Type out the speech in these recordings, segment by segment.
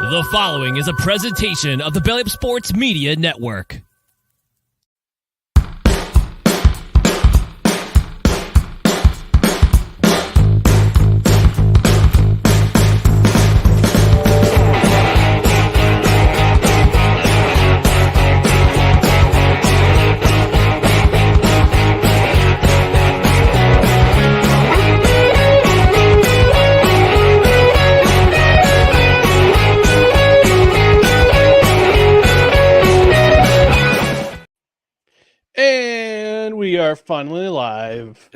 The following is a presentation of the Belly Up Sports Media Network. And we are finally live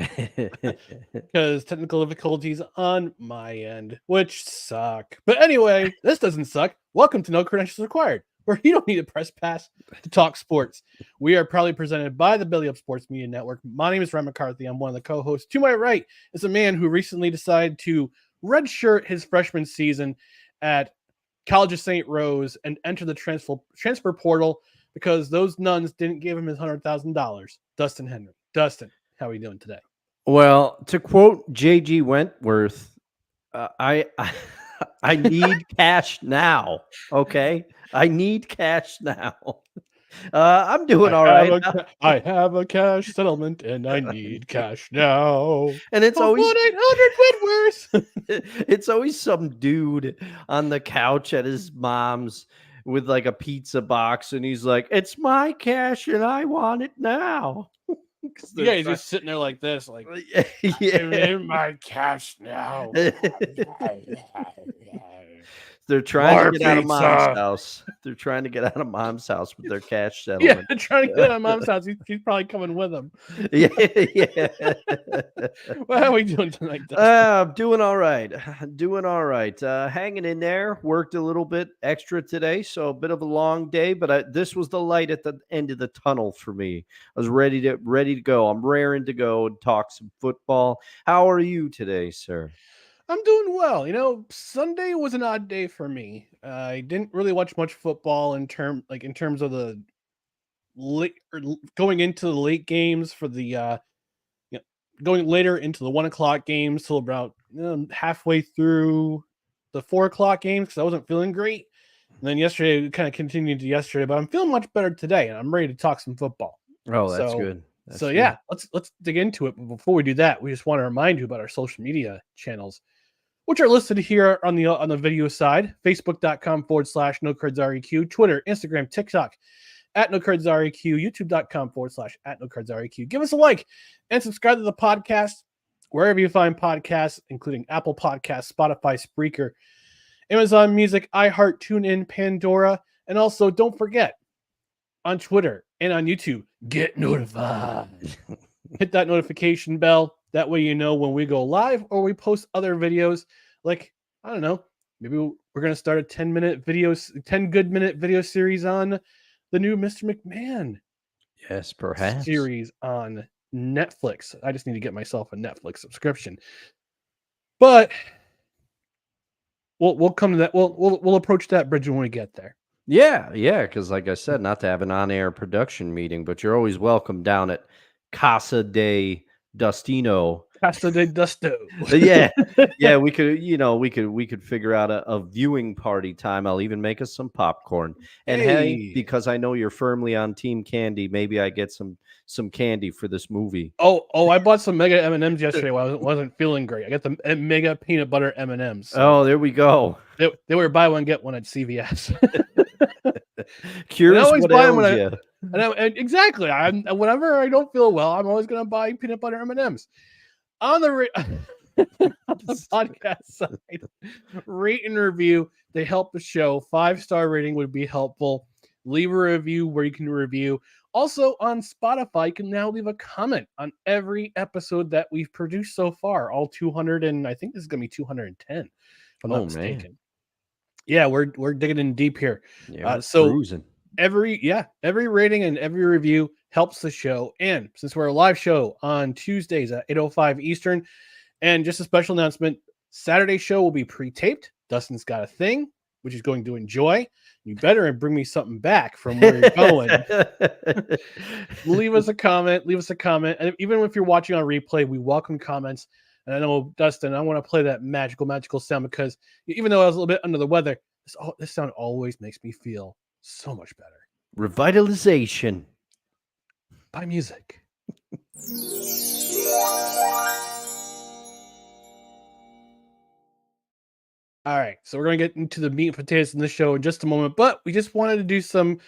because technical difficulties on my end, which suck. But anyway, this doesn't suck. Welcome to No Credentials Required, where you don't need a press pass to talk sports. We are proudly presented by the Belly Up Sports Media Network. My name is Ryan McCarthy. I'm one of the co-hosts. To my right is a man who recently decided to redshirt his freshman season at College of St. Rose and enter the transfer portal because those nuns didn't give him his $100,000. Dustin Henry. Dustin, how are you doing today? Well, to quote J.G. Wentworth, I need cash now. Okay, I need cash now. I'm doing all right. I have a cash settlement and I need cash now. And it's always 1-800 Whitworth. It's always some dude on the couch at his mom's with like a pizza box, and he's like, "It's my cash and I want it now." Yeah, he's just sitting there like this, like, yeah. my cash now. They're trying More to get out of mom's pizza. house. They're trying to get out of mom's house with their cash settlement. Yeah, trying to get out of mom's house. He's probably coming with him. Yeah, yeah. Well, how are we doing tonight, Dustin? I'm doing all right. Doing all right. Hanging in there. Worked a little bit extra today, so a bit of a long day. But this was the light at the end of the tunnel for me. I was ready to go. I'm raring to go and talk some football. How are you today, sir? I'm doing well. You know, Sunday was an odd day for me. I didn't really watch much football in terms of the late or going into the late games for the going later into the 1:00 games till about halfway through the 4:00 games because I wasn't feeling great. And then yesterday kind of continued to yesterday, but I'm feeling much better today, and I'm ready to talk some football. Oh, that's good. Yeah, let's dig into it. But before we do that, we just want to remind you about our social media channels, which are listed here on the video side: Facebook.com/NoCardsREQ, Twitter, Instagram, TikTok @NoCardsREQ, YouTube.com/@NoCardsREQ. Give us a like and subscribe to the podcast wherever you find podcasts, including Apple Podcasts, Spotify, Spreaker, Amazon Music, iHeart, TuneIn, Pandora, and also don't forget on Twitter and on YouTube, get notified. Hit that notification bell. That way you know when we go live or we post other videos. Like, I don't know, maybe we're going to start a 10 good minute video series on the new Mr. McMahon. Yes, perhaps. Series on Netflix. I just need to get myself a Netflix subscription. But we'll come to that. We'll approach that bridge when we get there. Yeah, because like I said, not to have an on-air production meeting, but you're always welcome down at Casa de Dustino. Casa de Dusto. Yeah, we could figure out a viewing party time. I'll even make us some popcorn. And hey, because I know you're firmly on Team Candy, maybe I get some candy for this movie. Oh, I bought some Mega M&Ms yesterday while I wasn't feeling great. I got the Mega Peanut Butter M&Ms. So oh, there we go. They were buy one get one at CVS. Curious what ails you. Exactly. Whenever I don't feel well, I'm always going to buy peanut butter M&Ms. On the podcast side, rate and review. They help the show. 5-star rating would be helpful. Leave a review where you can review. Also on Spotify, you can now leave a comment on every episode that we've produced so far. All 200, and I think this is going to be 210. If I'm not mistaken. Man. Yeah, we're digging in deep here. Yeah, so cruising. Every rating and every review helps the show. And since we're a live show on Tuesdays at 8:05 Eastern, and just a special announcement, Saturday show will be pre-taped. Dustin's got a thing, which he's going to enjoy. You better bring me something back from where you're going. Leave us a comment. And even if you're watching on replay, we welcome comments. And I know, Dustin, I want to play that magical sound because even though I was a little bit under the weather, This sound always makes me feel so much better. Revitalization. By music. All right, so we're going to get into the meat and potatoes in the show in just a moment, but we just wanted to do some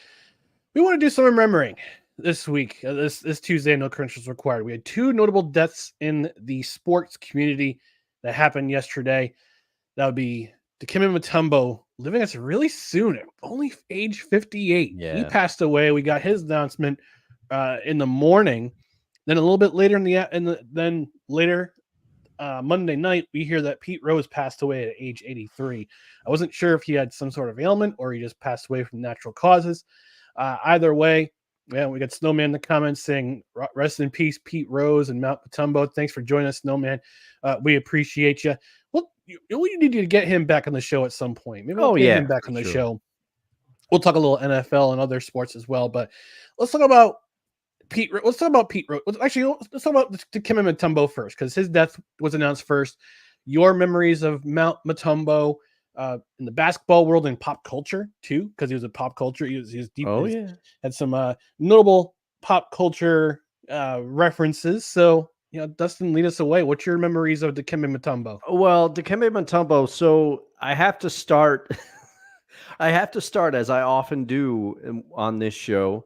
remembering this week. This Tuesday, no credentials required. We had 2 notable deaths in the sports community that happened yesterday. That would be Dikembe Mutombo, living us really soon, at only age 58. He Yeah. passed away. We got his announcement in the morning. Then a little bit later Monday night, we hear that Pete Rose passed away at age 83. I wasn't sure if he had some sort of ailment or he just passed away from natural causes. Either way, yeah, we got Snowman in the comments saying, rest in peace, Pete Rose and Mount Mutombo. Thanks for joining us, Snowman. We appreciate you. Well, we need to get him back on the show at some point. Maybe we'll get him back on the show. We'll talk a little NFL and other sports as well, but let's talk about Pete. Let's talk about Pete Rose. Actually, let's talk about Dikembe Mutombo first, because his death was announced first. Your memories of Mount Mutombo in the basketball world and pop culture too, because he was a pop culture. He was deep. Had some notable pop culture references. So, Dustin, lead us away. What's your memories of Dikembe Mutombo? Well, Dikembe Mutombo. So I have to start. I have to start, as I often do on this show,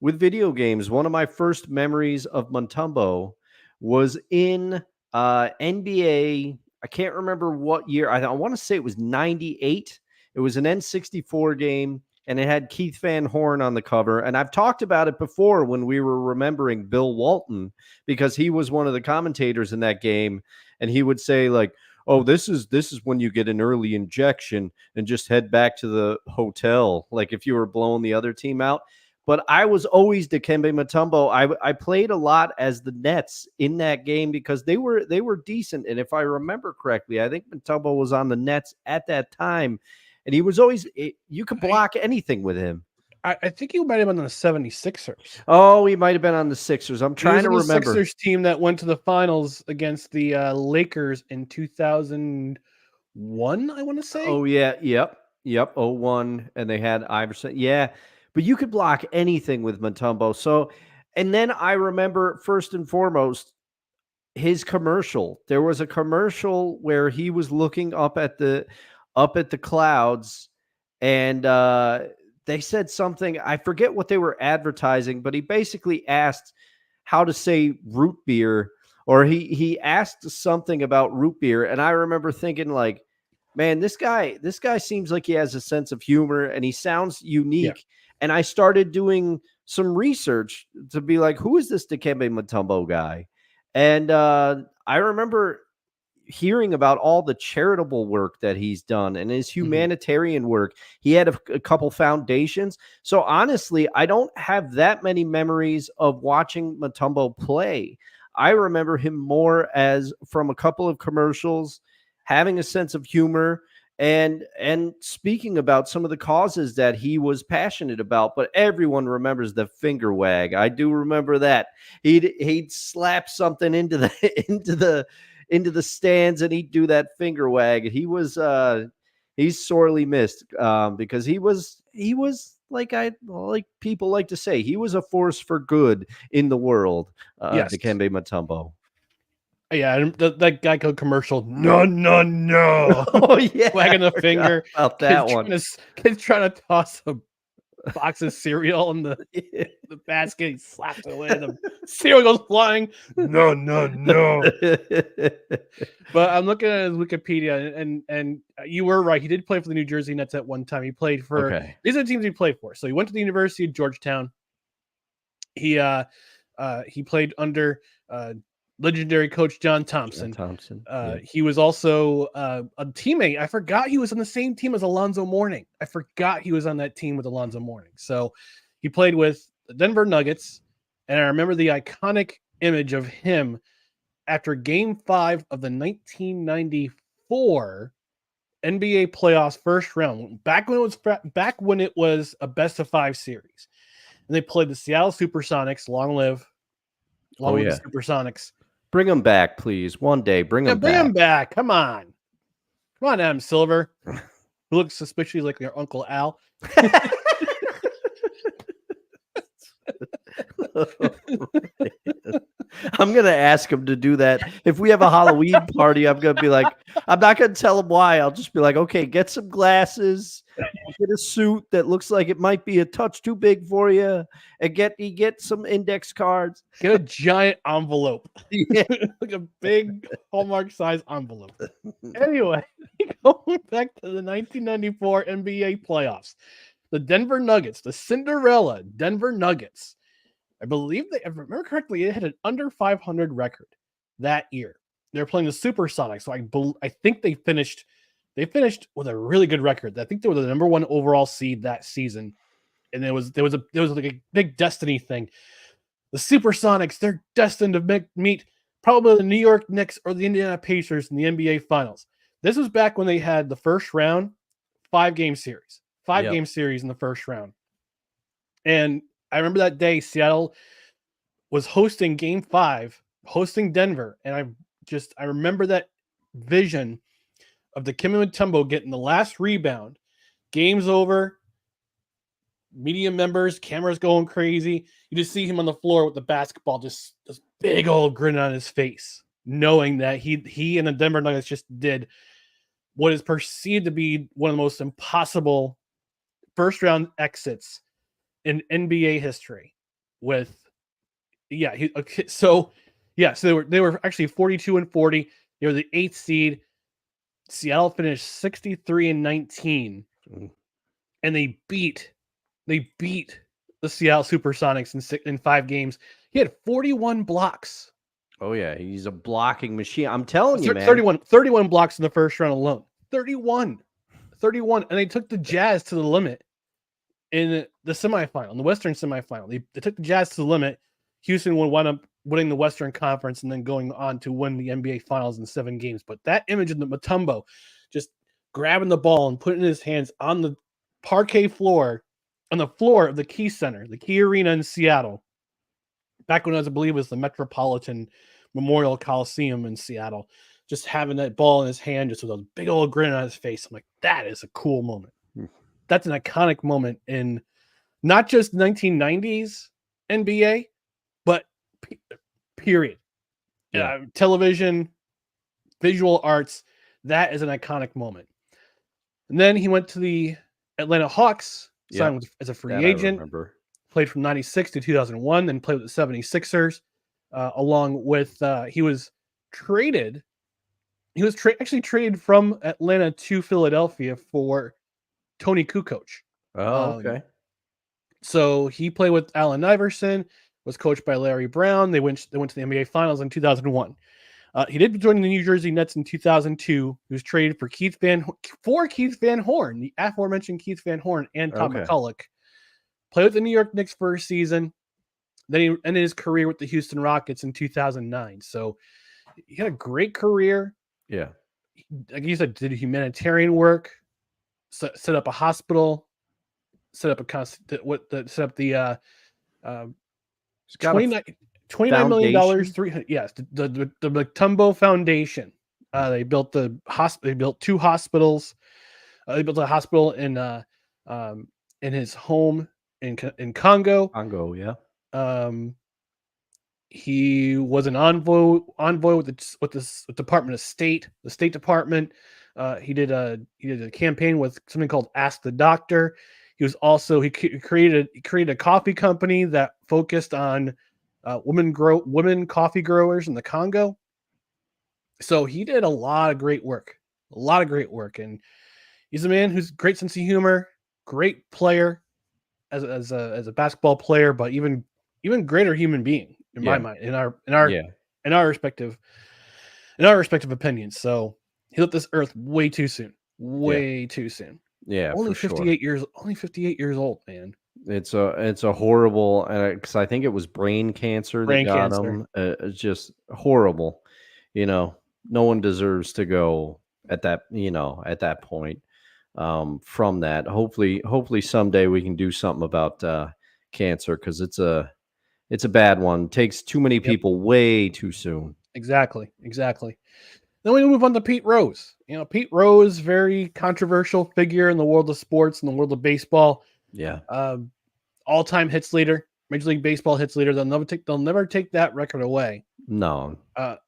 with video games. One of my first memories of Mutombo was in NBA. I can't remember what year. I want to say it was 98. It was an N64 game, and it had Keith Van Horn on the cover. And I've talked about it before when we were remembering Bill Walton, because he was one of the commentators in that game. And he would say, like, oh, this is when you get an early injection and just head back to the hotel, like if you were blowing the other team out. But I was always Dikembe Mutombo. I played a lot as the Nets in that game because they were decent. And if I remember correctly, I think Mutombo was on the Nets at that time. And he was always, you could block anything with him. I think he might have been on the 76ers. Oh, he might have been on the Sixers. I'm trying to remember. The Sixers team that went to the finals against the Lakers in 2001, I want to say. Oh, yeah. Yep. 01. And they had Iverson. Yeah. But you could block anything with Mutombo. So, and then I remember first and foremost, his commercial. There was a commercial where he was looking up at the clouds, and they said something. I forget what they were advertising, but he basically asked how to say root beer, or he asked something about root beer. And I remember thinking, like, man, this guy seems like he has a sense of humor and he sounds unique. Yeah. And I started doing some research to be like, who is this Dikembe Mutombo guy? And I remember hearing about all the charitable work that he's done and his humanitarian work. He had a couple foundations. So honestly, I don't have that many memories of watching Mutombo play. I remember him more as from a couple of commercials, having a sense of humor, and speaking about some of the causes that he was passionate about. But everyone remembers the finger wag. I do remember that. He'd slap something into the stands and he'd do that finger wag. He was he's sorely missed because he was like people like to say, he was a force for good in the world. Yes. Dikembe Mutombo. Yeah, that Geico commercial. No. Oh yeah, wagging the finger about that one. Kid's trying to toss a box of cereal in the basket. He slaps it away. The cereal goes flying. No. But I'm looking at his Wikipedia, and you were right. He did play for the New Jersey Nets at one time. He played for these are the teams he played for. So he went to the University of Georgetown. He played under legendary coach John Thompson. He was also a teammate. I forgot he was on the same team as Alonzo Mourning. I forgot he was on that team with Alonzo Mourning. So he played with the Denver Nuggets, and I remember the iconic image of him after Game 5 of the 1994 NBA playoffs first round, back when it was a best of 5 series, and they played the Seattle SuperSonics. Long live the SuperSonics. Bring them back, please. One day, bring them back. Come on, Adam Silver. who looks suspiciously like your Uncle Al. I'm gonna ask him to do that. If we have a Halloween party, I'm gonna be like, I'm not gonna tell him why. I'll just be like, okay, get some glasses, get a suit that looks like it might be a touch too big for you, and get some index cards. Get a giant envelope. Yeah. Like a big Hallmark size envelope. Anyway, going back to the 1994 NBA playoffs, the Denver Nuggets, the Cinderella Denver Nuggets. I believe if I remember correctly, it had an under 500 record that year. They were playing the Supersonics, so I think they finished with a really good record. I think they were the number 1 overall seed that season, and there was like a big destiny thing. The Supersonics, they're destined to meet probably the New York Knicks or the Indiana Pacers in the NBA Finals. This was back when they had the first round, 5-game series. 5-game series in the first round. And I remember that day Seattle was hosting Game 5, hosting Denver, and I remember that vision of Dikembe Mutombo getting the last rebound. Game's over. Media members, cameras going crazy. You just see him on the floor with the basketball, just this big old grin on his face, knowing that he and the Denver Nuggets just did what is perceived to be one of the most impossible first round exits in NBA history. So they were actually 42-40. They were the 8th seed. Seattle finished 63-19, and they beat the Seattle Supersonics in 5 games. He had 41 blocks. Oh yeah, he's a blocking machine. I'm telling you, man. 31 blocks in the first round alone. 31, and they took the Jazz to the limit in the semifinal, in the Western semifinal. They took the Jazz to the limit. Houston would wind up winning the Western Conference and then going on to win the NBA Finals in 7 games. But that image of the Mutombo just grabbing the ball and putting his hands on the parquet floor, on the floor of the Key Center, the Key Arena in Seattle, back when I believe it was the Metropolitan Memorial Coliseum in Seattle, just having that ball in his hand, just with a big old grin on his face. I'm like, that is a cool moment. That's an iconic moment in not just 1990s NBA, but period. Television, visual arts, that is an iconic moment. And then he went to the Atlanta Hawks, signed as a free agent, played from 96 to 2001, then played with the 76ers, along with, he was traded from Atlanta to Philadelphia for Tony Kukoc. Oh, okay. So he played with Allen Iverson, was coached by Larry Brown. They went to the NBA Finals in 2001. He did join the New Jersey Nets in 2002. He was traded for Keith Van Horn, the aforementioned Keith Van Horn, and Tom McCulloch. Played with the New York Knicks for a season. Then he ended his career with the Houston Rockets in 2009. So he had a great career. Yeah. Like you said, did humanitarian work, set up a hospital, set up the $29 million, the Mutombo Foundation. They built the hospital. They built 2 hospitals. They built a hospital in his home in Congo. Congo, yeah. He was an envoy with the Department of State, the State Department. He did a campaign with something called Ask the Doctor. He was also he created a coffee company that focused on women coffee growers in the Congo. So he did a lot of great work, and he's a man who's great sense of humor, great player as a basketball player, but even greater human being in my mind, in our respective opinions. So he left this earth way too soon. Yeah, only 58 years. Only 58 years old, man. It's a horrible, because I think it was brain cancer that got him. It's just horrible. No one deserves to go at that. At that point. From that, hopefully someday we can do something about cancer, because it's a bad one. It takes too many people way too soon. Exactly. Then we move on to Pete Rose. Pete Rose, very controversial figure in the world of sports, in the world of baseball. Yeah. All-time hits leader, Major League Baseball hits leader. They'll never take that record away. No. The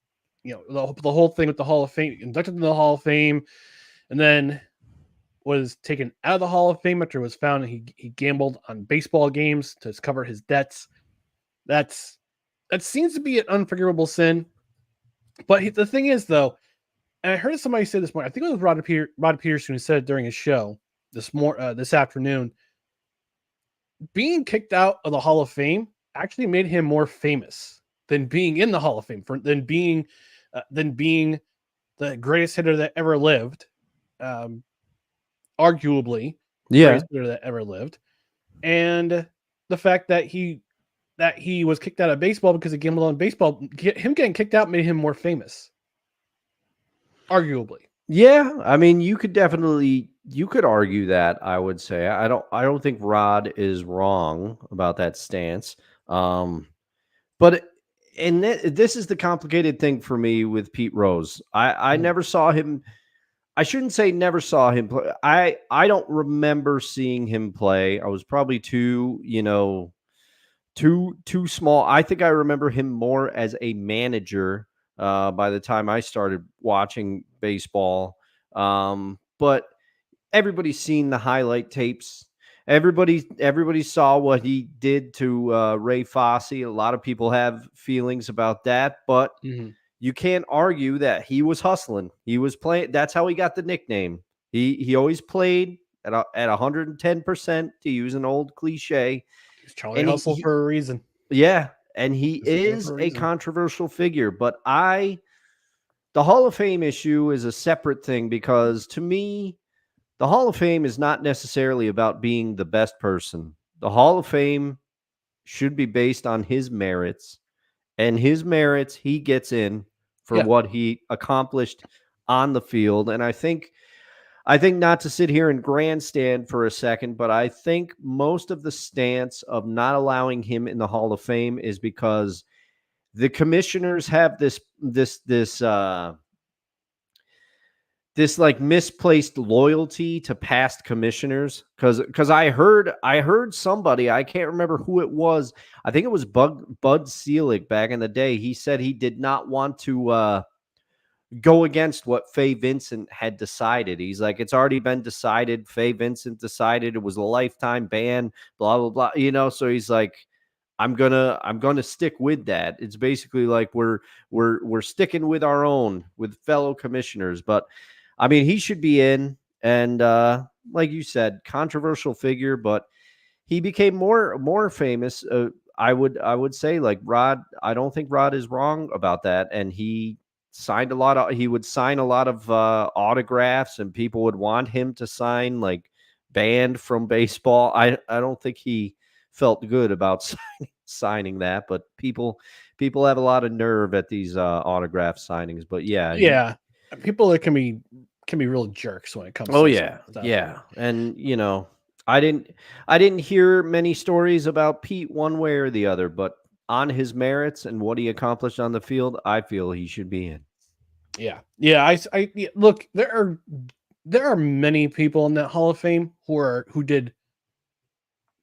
whole thing with the Hall of Fame, inducted into the Hall of Fame, and then was taken out of the Hall of Fame after it was found he gambled on baseball games to cover his debts. That seems to be an unforgivable sin. But the thing is, though, and I heard somebody say this morning, I think it was Rod Peterson who said it during his show this afternoon. Being kicked out of the Hall of Fame actually made him more famous than being in the Hall of Fame, than being the greatest hitter that ever lived, arguably, greatest hitter that ever lived, and the fact that he was kicked out of baseball because he gambled on baseball, him getting kicked out made him more famous, arguably. Yeah, I mean, you could argue that. I would say I don't think Rod is wrong about that stance. But this is the complicated thing for me with Pete Rose. I never saw him. I shouldn't say never saw him play. I don't remember seeing him play. I was probably too small. I think I remember him more as a manager by the time I started watching baseball. But everybody's seen the highlight tapes. Everybody saw what he did to Ray Fosse. A lot of people have feelings about that, but you can't argue that he was hustling. He was playing. That's how he got the nickname. He always played at 110%, to use an old cliche. Charlie Hustle for a reason. Yeah, and he is a controversial figure, but the Hall of Fame issue is a separate thing, because to me, the Hall of Fame is not necessarily about being the best person. The Hall of Fame should be based on his merits, and his merits he gets in for what he accomplished on the field. And I think not to sit here and grandstand for a second, but I think most of the stance of not allowing him in the Hall of Fame is because the commissioners have this like misplaced loyalty to past commissioners. Because I heard somebody, I can't remember who it was. I think it was Bud Selig back in the day. He said he did not want to go against what Faye Vincent had decided. He's like, it's already been decided. Faye Vincent decided it was a lifetime ban, blah, blah, blah. So he's like, I'm gonna stick with that. It's basically like we're sticking with our own, with fellow commissioners. But I mean, he should be in, and like you said, controversial figure, but he became more famous. I would say, like, Rod. I don't think Rod is wrong about that, and he would sign a lot of autographs, and people would want him to sign, like, banned from baseball. I don't think he felt good about signing that, but people have a lot of nerve at these autograph signings. But yeah, people that can be real jerks when it comes. Oh yeah, yeah, and I didn't hear many stories about Pete one way or the other, but on his merits and what he accomplished on the field, I feel he should be in. Yeah. I look, there are many people in that Hall of Fame who did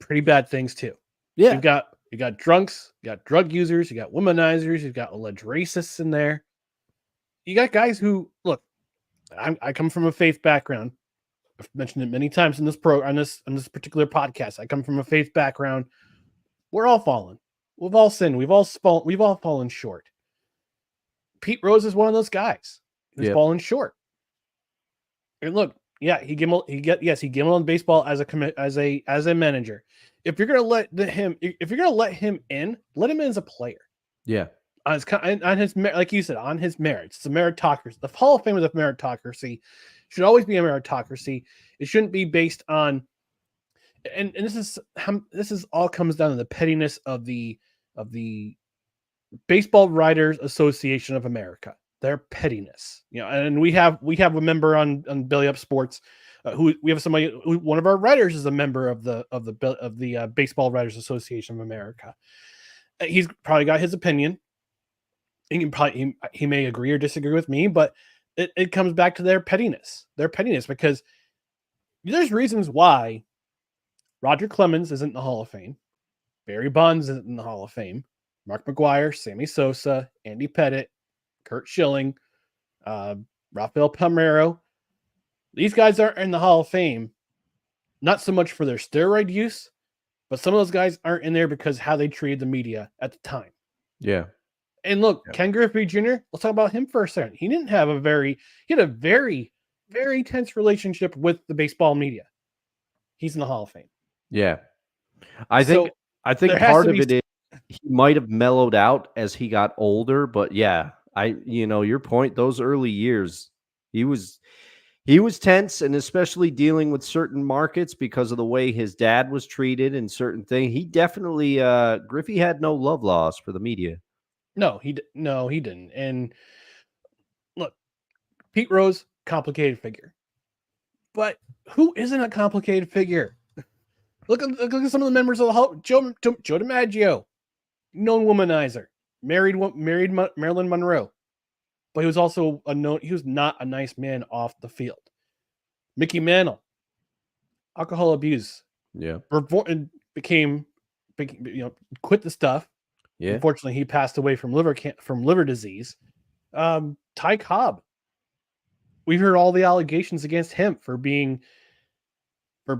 pretty bad things too. Yeah. You got drunks, you got drug users, you got womanizers, you got alleged racists in there. You got guys who, look, I come from a faith background. I've mentioned it many times in this on this particular podcast. I come from a faith background. We're all fallen. We've all sinned. We've all fallen short. Pete Rose is one of those guys who's fallen short. And look, he gambled on baseball as a manager. If you're gonna let him in, let him in as a player. Yeah. On his like you said, on his merits. It's a meritocracy. The Hall of Fame is a meritocracy. Should always be a meritocracy. It shouldn't be based on, and this is all comes down to the pettiness of the Baseball Writers Association of America. Their pettiness, and we have a member on Belly Up Sports, who we have somebody who, one of our writers is a member of the Baseball Writers Association of America. He's probably got his opinion. He may agree or disagree with me, but it comes back to their pettiness, because there's reasons why Roger Clemens isn't in the Hall of Fame, Barry Bonds isn't in the Hall of Fame, Mark McGuire, Sammy Sosa, Andy Pettitte, Kurt Schilling, Rafael Palmeiro. These guys aren't in the Hall of Fame, not so much for their steroid use, but some of those guys aren't in there because how they treated the media at the time. Yeah. And look, Ken Griffey Jr., let's talk about him for a second. He had a very, very tense relationship with the baseball media. He's in the Hall of Fame. Yeah. I think part of it is he might have mellowed out as he got older, but yeah, your point, those early years, he was tense, and especially dealing with certain markets because of the way his dad was treated and certain things. He definitely Griffey had no love lost for the media. No, he didn't. And look, Pete Rose, complicated figure. But who isn't a complicated figure? Look at some of the members of the Hall. Joe DiMaggio, known womanizer, married Marilyn Monroe, but he was also he was not a nice man off the field. Mickey Mantle, alcohol abuse. Yeah, quit the stuff. Yeah. Unfortunately, he passed away from liver disease. Ty Cobb, we heard all the allegations against him for being for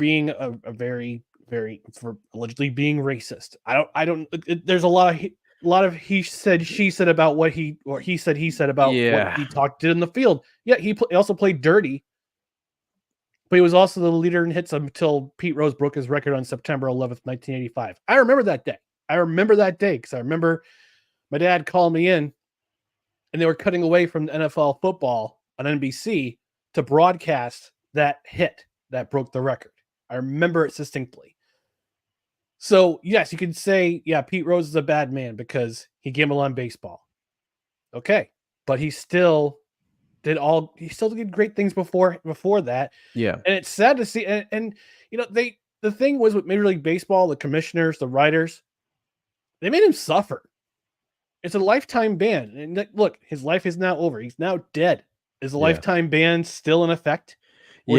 allegedly being racist. There's a lot of he said she said about what he said about what he did in the field. Yeah, he also played dirty, but he was also the leader in hits until Pete Rose broke his record on September 11th, 1985. I remember that day because I remember my dad calling me in, and they were cutting away from the NFL football on NBC to broadcast that hit that broke the record. I remember it distinctly. So, yes, you can say, yeah, Pete Rose is a bad man because he gambled on baseball. Okay, but he still did great things before that. Yeah. And it's sad to see. And the thing was with Major League Baseball, the commissioners, the writers, they made him suffer. It's a lifetime ban. And look, his life is now over. He's now dead. Is the lifetime ban still in effect? Or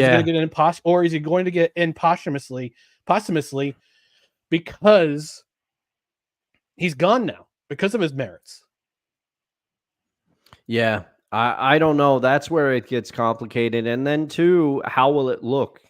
is he going to get in posthumously because he's gone now because of his merits? Yeah, I don't know. That's where it gets complicated. And then too, how will it look?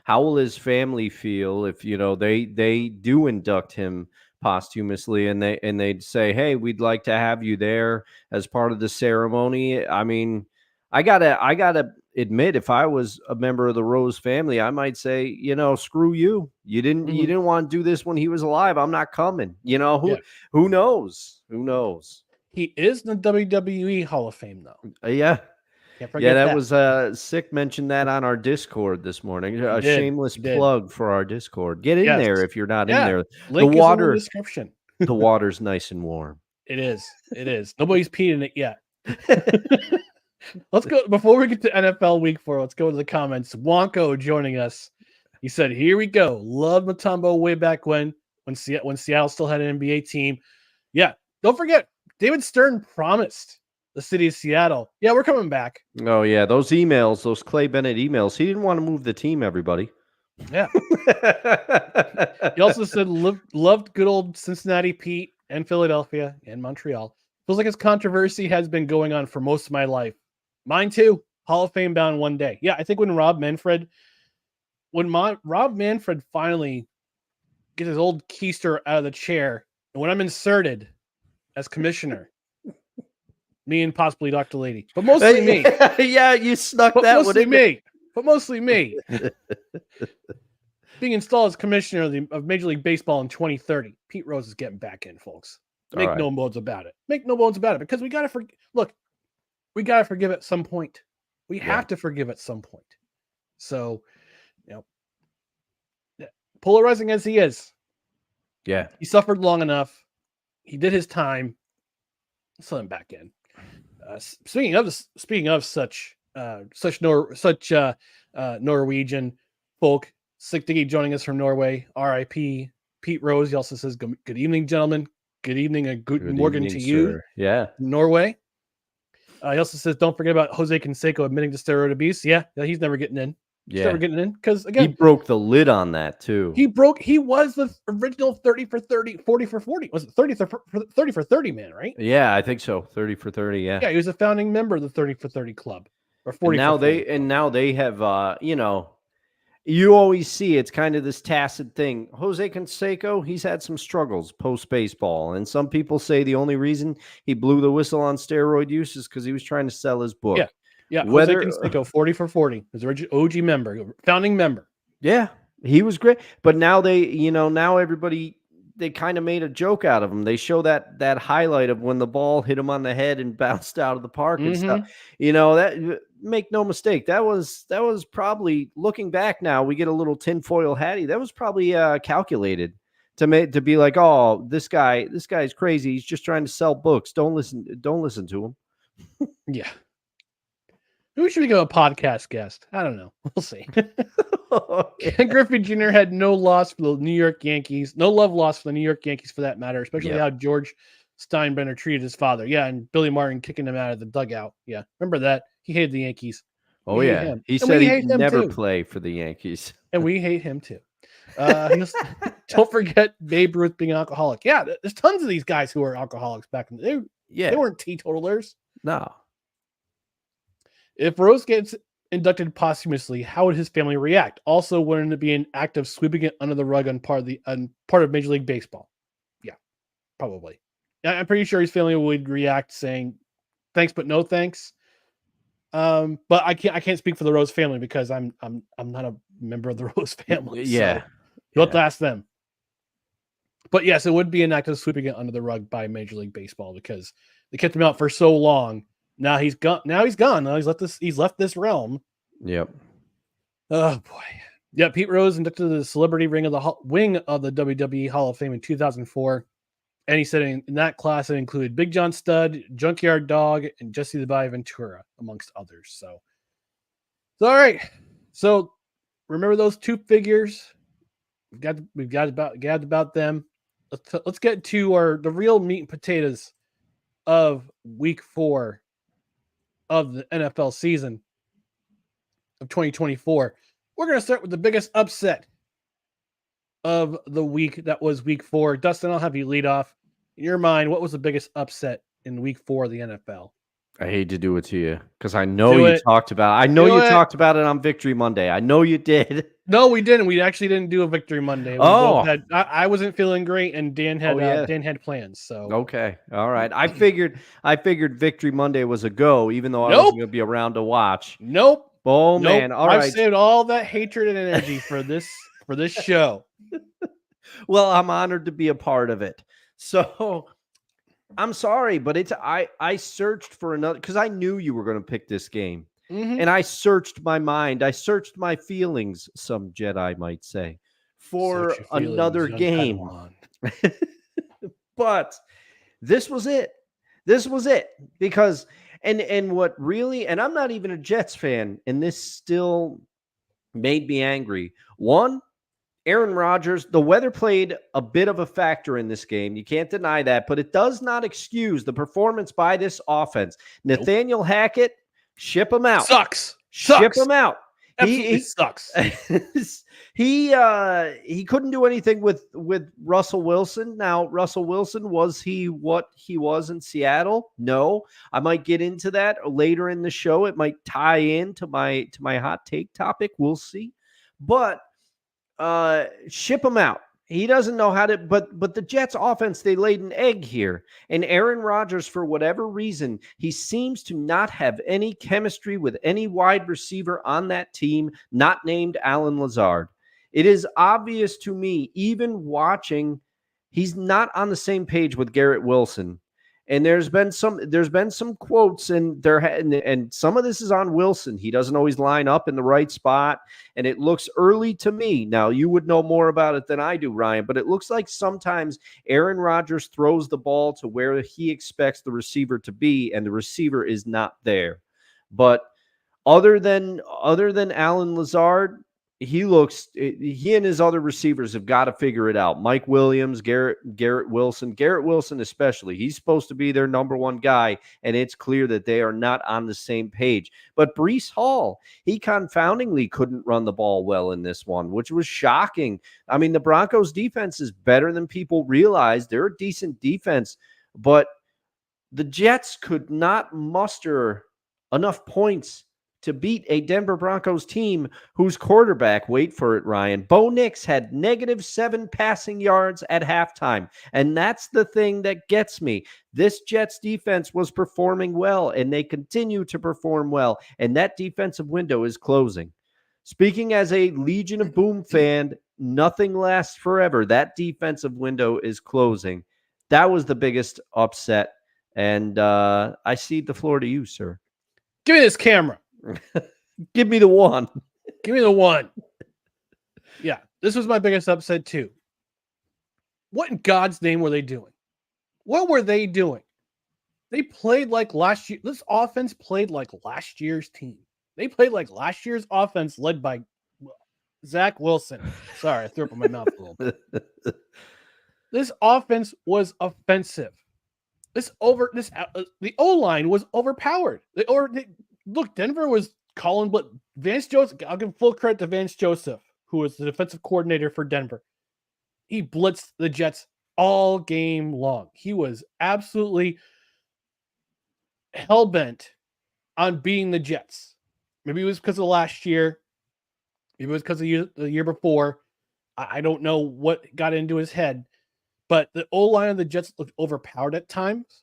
How will his family feel if they do induct him posthumously and they'd say, hey, we'd like to have you there as part of the ceremony? I mean, I gotta admit, if I was a member of the Rose family, I might say, screw you. You didn't want to do this when he was alive. I'm not coming. Who knows? Who knows? He is in the WWE Hall of Fame, though. Yeah. Can't forget that was Sick mentioned that on our Discord this morning. A shameless plug for our Discord. Get in there if you're not in there. Link is in the description. The water's nice and warm. It is. Nobody's peed in it yet. Let's go before we get to NFL Week 4. Let's go to the comments. Wonko joining us. He said, "Here we go. Loved Mutombo way back when Seattle still had an NBA team. Yeah, don't forget, David Stern promised the city of Seattle. Yeah, we're coming back. Oh yeah, those emails, those Clay Bennett emails. He didn't want to move the team. Everybody. Yeah. He also said loved good old Cincinnati Pete and Philadelphia and Montreal. Feels like his controversy has been going on for most of my life. Mine too. Hall of Fame bound one day. Yeah, I think when Rob Manfred finally gets his old keister out of the chair, and when I'm inserted as commissioner, me and possibly Dr. Lady, but mostly me. Yeah, you snuck that one in. But mostly me. Being installed as commissioner of Major League Baseball in 2030, Pete Rose is getting back in, folks. Make no bones about it. Make no bones about it, because we got to we got to forgive at some point. We have to forgive at some point. So, polarizing as he is, he suffered long enough. He did his time. Let's let him back in. Speaking of such Norwegian folk, Sick Diggy joining us from Norway. R.I.P. Pete Rose. He also says, "Good evening, gentlemen. Good evening and good morning to you." Sir. Yeah, Norway. He also says, don't forget about Jose Canseco admitting to steroid abuse. Yeah, he's never getting in. He's never getting in because, again, he broke the lid on that too. He was the original 30 for 30, 40 for 40. Was it 30 for 30 man, right? Yeah, I think so. 30 for 30. Yeah. Yeah, he was a founding member of the 30 for 30 club. Or 40 And now for 40 they now they have you always see it's kind of this tacit thing. Jose Canseco, he's had some struggles post baseball, and some people say the only reason he blew the whistle on steroid use is because he was trying to sell his book. Yeah. Yeah, Jose Canseco, 40 for 40, his original OG member, founding member. Yeah, he was great. But now now everybody, they kind of made a joke out of him. They show that highlight of when the ball hit him on the head and bounced out of the park and stuff. That, make no mistake, that was probably, looking back now, we get a little tinfoil hattie. That was probably calculated to be like, oh, this guy's crazy. He's just trying to sell books. Don't listen to him. Yeah. Who should become a podcast guest? I don't know. We'll see. Ken Griffey Jr. had no loss for the New York Yankees. No love lost for the New York Yankees, for that matter, especially how George Steinbrenner treated his father. Yeah, and Billy Martin kicking him out of the dugout. Yeah, remember that? He hated the Yankees. Oh, yeah. Him. He said he'd never play for the Yankees. And we hate him, too. Don't forget Babe Ruth being an alcoholic. Yeah, there's tons of these guys who are alcoholics back in the day. Yeah. They weren't teetotalers. No. If Rose gets inducted posthumously, how would his family react? Also, wouldn't it be an act of sweeping it under the rug on part of Major League Baseball? Yeah, probably. I'm pretty sure his family would react saying, "Thanks, but no thanks." But I can't speak for the Rose family because I'm not a member of the Rose family. Yeah, so you'll have to ask them. But yes, it would be an act of sweeping it under the rug by Major League Baseball because they kept him out for so long. Now he's gone. Now he's left this realm. Yep. Oh boy. Yeah. Pete Rose inducted to the celebrity wing of the WWE Hall of Fame in 2004, and he said in that class it included Big John Studd, Junkyard Dog, and Jesse the Body Ventura, amongst others. So all right. So remember those two figures. We've got about them. Let's get to the real meat and potatoes of Week 4 of the NFL season of 2024. We're going to start with the biggest upset of the week. That was Week 4. Dustin, I'll have you lead off. In your mind, what was the biggest upset in Week 4 of the NFL? I hate to do it to you because I know you talked about it on Victory Monday. I know you did. No, we didn't. We actually didn't do a Victory Monday. I wasn't feeling great, and Dan had plans. So okay, all right. I figured Victory Monday was a go, even though I wasn't going to be around to watch. Nope. Oh man, all right. I've saved all that hatred and energy for this show. Well, I'm honored to be a part of it. So I'm sorry, but I searched for another because I knew you were going to pick this game. Mm-hmm. And I searched my mind. I searched my feelings, some Jedi might say, for another game. But this was it. This was it. Because and what really, and I'm not even a Jets fan, and this still made me angry. One, Aaron Rodgers, the weather played a bit of a factor in this game. You can't deny that, but it does not excuse the performance by this offense. Nathaniel Hackett, ship him out. Sucks. Ship him out. Absolutely sucks. He couldn't do anything with Russell Wilson. Now, Russell Wilson, was he what he was in Seattle? No. I might get into that later in the show. It might tie into my hot take topic. We'll see. But ship him out. He doesn't know how to, but the Jets offense, they laid an egg here. And Aaron Rodgers, for whatever reason, he seems to not have any chemistry with any wide receiver on that team, not named Allen Lazard. It is obvious to me, even watching, he's not on the same page with Garrett Wilson. And there's been some quotes, and some of this is on Wilson. He doesn't always line up in the right spot, and it looks early to me. Now, you would know more about it than I do, Ryan, but it looks like sometimes Aaron Rodgers throws the ball to where he expects the receiver to be, and the receiver is not there. But other than Allen Lazard, he and his other receivers have got to figure it out. Mike Williams, Garrett Wilson especially. He's supposed to be their number one guy, and it's clear that they are not on the same page. But Breece Hall, he confoundingly couldn't run the ball well in this one, which was shocking. I mean, the Broncos defense is better than people realize. They're a decent defense, but the Jets could not muster enough points to beat a Denver Broncos team whose quarterback, wait for it, Ryan, Bo Nix had -7 passing yards at halftime. And that's the thing that gets me. This Jets defense was performing well, and they continue to perform well. And that defensive window is closing. Speaking as a Legion of Boom fan, nothing lasts forever. That defensive window is closing. That was the biggest upset. And I cede the floor to you, sir. Give me this camera. Give me the one. Give me the one. Yeah, this was my biggest upset too. What in God's name were they doing? What were they doing? They played like last year. This offense played like last year's team. They played like last year's offense led by Zach Wilson. Sorry, I threw up in my mouth a little bit. This offense was offensive. The O-line was overpowered. Look, Denver was calling, but Vance Joseph, I'll give full credit to Vance Joseph, who was the defensive coordinator for Denver. He blitzed the Jets all game long. He was absolutely hell-bent on beating the Jets. Maybe it was because of last year. Maybe it was because of the year before. I don't know what got into his head, but the O-line of the Jets looked overpowered at times.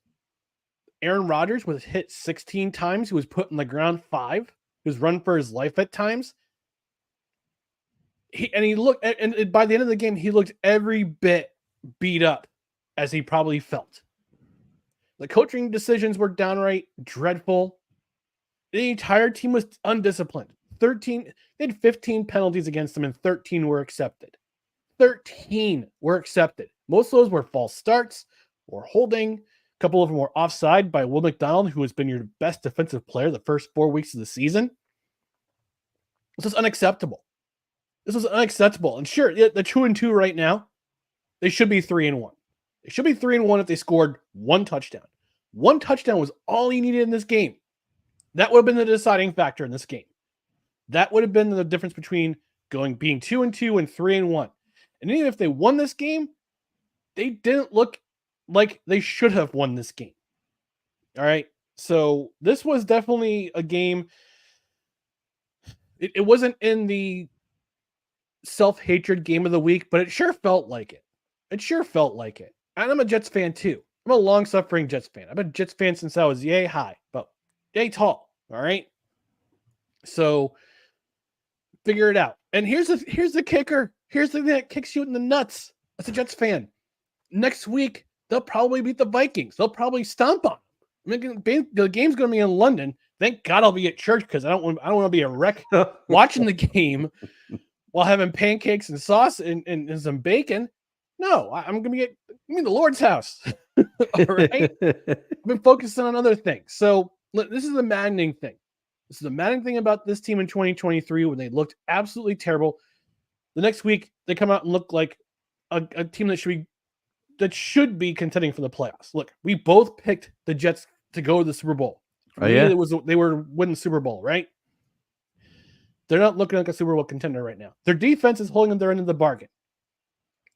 Aaron Rodgers was hit 16 times. He was put on the ground 5. He was run for his life at times. He looked, and by the end of the game, he looked every bit beat up as he probably felt. The coaching decisions were downright dreadful. The entire team was undisciplined. They had 15 penalties against them, and 13 were accepted. 13 were accepted. Most of those were false starts or holding. A couple of them were offside by Will McDonald, who has been your best defensive player the first 4 weeks of the season. This is unacceptable. This was unacceptable. And sure, they're 2-2 right now. They should be 3-1. They should be 3-1 if they scored 1 touchdown. 1 touchdown was all you needed in this game. That would have been the deciding factor in this game. That would have been the difference between being 2-2 and 3-1. And even if they won this game, they didn't look like they should have won this game. All right. So this was definitely a game. It wasn't in the self-hatred game of the week, but it sure felt like it. It sure felt like it. And I'm a Jets fan too. I'm a long-suffering Jets fan. I've been a Jets fan since I was yay high, but yay tall. All right. So figure it out. And here's the kicker. Here's the thing that kicks you in the nuts as a Jets fan. Next week, they'll probably beat the Vikings. They'll probably stomp on them. I mean, the game's going to be in London. Thank God I'll be at church because I don't want to be a wreck watching the game while having pancakes and sauce and some bacon. No, I'm going to be at the Lord's house. All right? I've been focusing on other things. So this is the maddening thing. This is the maddening thing about this team in 2023 when they looked absolutely terrible. The next week, they come out and look like a team that should be contending for the playoffs. Look, we both picked the Jets to go to the Super Bowl. Oh, yeah? They were winning the Super Bowl, right? They're not looking like a Super Bowl contender right now. Their defense is holding them their end of the bargain.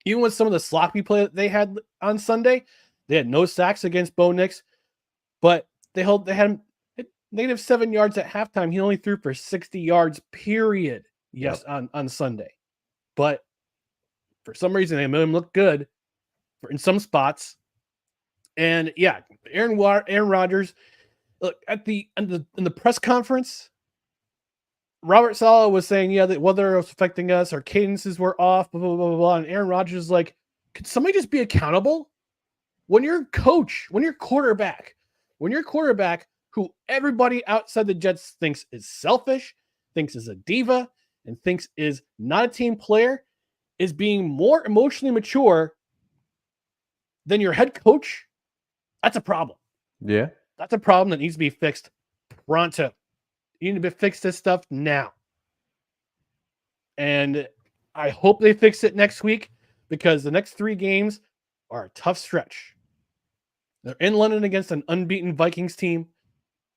Even with some of the sloppy play that they had on Sunday, they had no sacks against Bo Nix, but they had him at -7 yards at halftime. He only threw for 60 yards, period. Yes, yep. on Sunday. But for some reason, they made him look good in some spots. And yeah, Aaron Rodgers. Look in the press conference, Robert Saleh was saying, yeah, that weather was affecting us, our cadences were off, blah, blah, blah, blah, blah. And Aaron Rodgers is like, could somebody just be accountable? When you're coach, when you're quarterback who everybody outside the Jets thinks is selfish, thinks is a diva, and thinks is not a team player, is being more emotionally mature than your head coach, that's a problem. Yeah. That's a problem that needs to be fixed pronto. You need to fix this stuff now. And I hope they fix it next week because the next 3 games are a tough stretch. They're in London against an unbeaten Vikings team.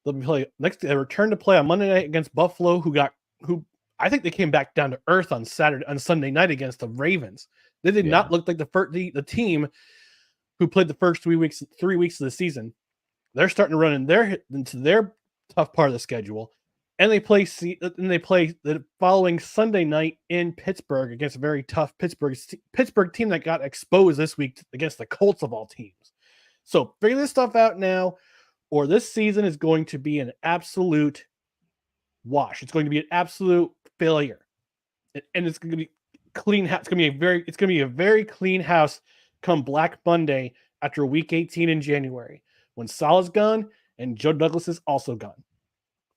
They'll play next. They return to play on Monday night against Buffalo, who I think they came back down to earth on Sunday night against the Ravens. They did not look like the team who played the first 3 weeks of the season. They're starting to run into their tough part of the schedule, and they play the following Sunday night in Pittsburgh against a very tough Pittsburgh team that got exposed this week against the Colts of all teams. So figure this stuff out now, or this season is going to be an absolute wash. It's going to be an absolute failure, and it's going to be clean house. It's going to be a very clean house come Black Monday after Week 18 in January, when Salah's gone and Joe Douglas is also gone.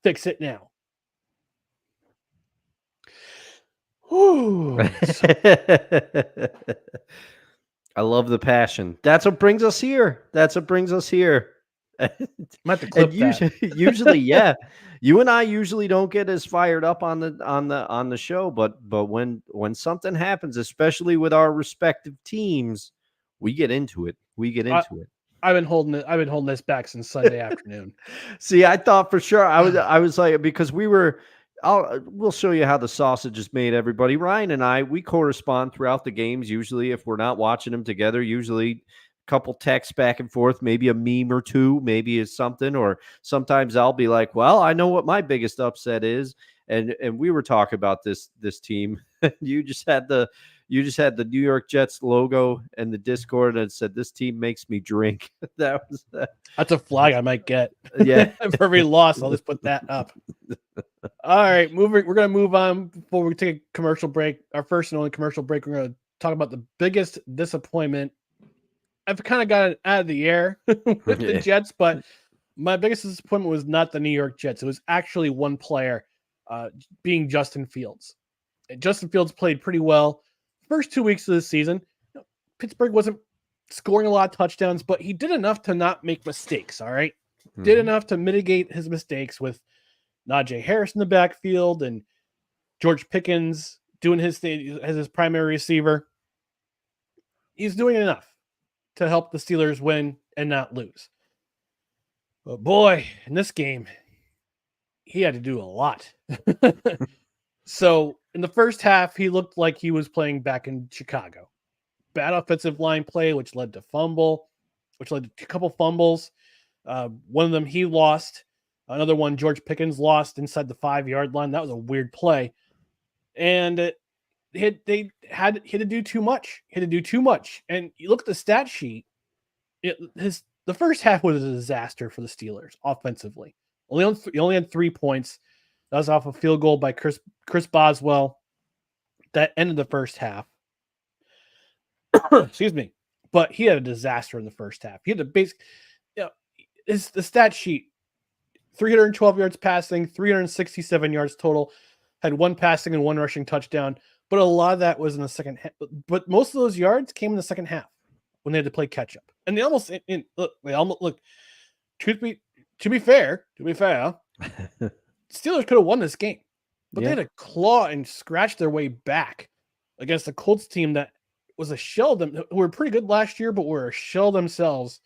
Fix it now. Whew. I love the passion. That's what brings us here. I'm have to clip that. Usually, yeah. You and I usually don't get as fired up on the show, but when something happens, especially with our respective teams, we get into it. I've been holding this back since Sunday afternoon. See, I thought for sure I was like, because we'll show you how the sausage is made, everybody. Ryan and I, we correspond throughout the games. Usually, if we're not watching them together, usually a couple texts back and forth, maybe a meme or two, maybe it's something, or sometimes I'll be like, well, I know what my biggest upset is. And we were talking about this team. You just had the New York Jets logo and the Discord, and it said, "This team makes me drink." That's a flag I might get. Yeah. For every loss, I'll just put that up. All right, we're going to move on before we take a commercial break. Our first and only commercial break. We're going to talk about the biggest disappointment. I've kind of got it out of the air with the Jets, but my biggest disappointment was not the New York Jets. It was actually one player, being Justin Fields. Justin Fields played pretty well first 2 weeks of the season. Pittsburgh wasn't scoring a lot of touchdowns, but he did enough to not make mistakes. All right. Mm-hmm. Did enough to mitigate his mistakes with Najee Harris in the backfield and George Pickens doing his thing as his primary receiver. He's doing enough to help the Steelers win and not lose. But boy, in this game, he had to do a lot. So in the first half, he looked like he was playing back in Chicago. Bad offensive line play, which led to a couple fumbles. One of them he lost. Another one, George Pickens lost inside the 5-yard line. That was a weird play. And they had to do too much. And you look at the stat sheet, the first half was a disaster for the Steelers offensively. Only had 3 points. That was off a field goal by Chris Boswell. That ended the first half. Excuse me. But he had a disaster in the first half. He had the the stat sheet, 312 yards passing, 367 yards total, had 1 passing and 1 rushing touchdown. But a lot of that was in the second half. But most of those yards came in the second half when they had to play catch up. And they almost look. To be fair, Steelers could have won this game, but they had to claw and scratch their way back against the Colts team that was a shell. Who were pretty good last year, but were a shell themselves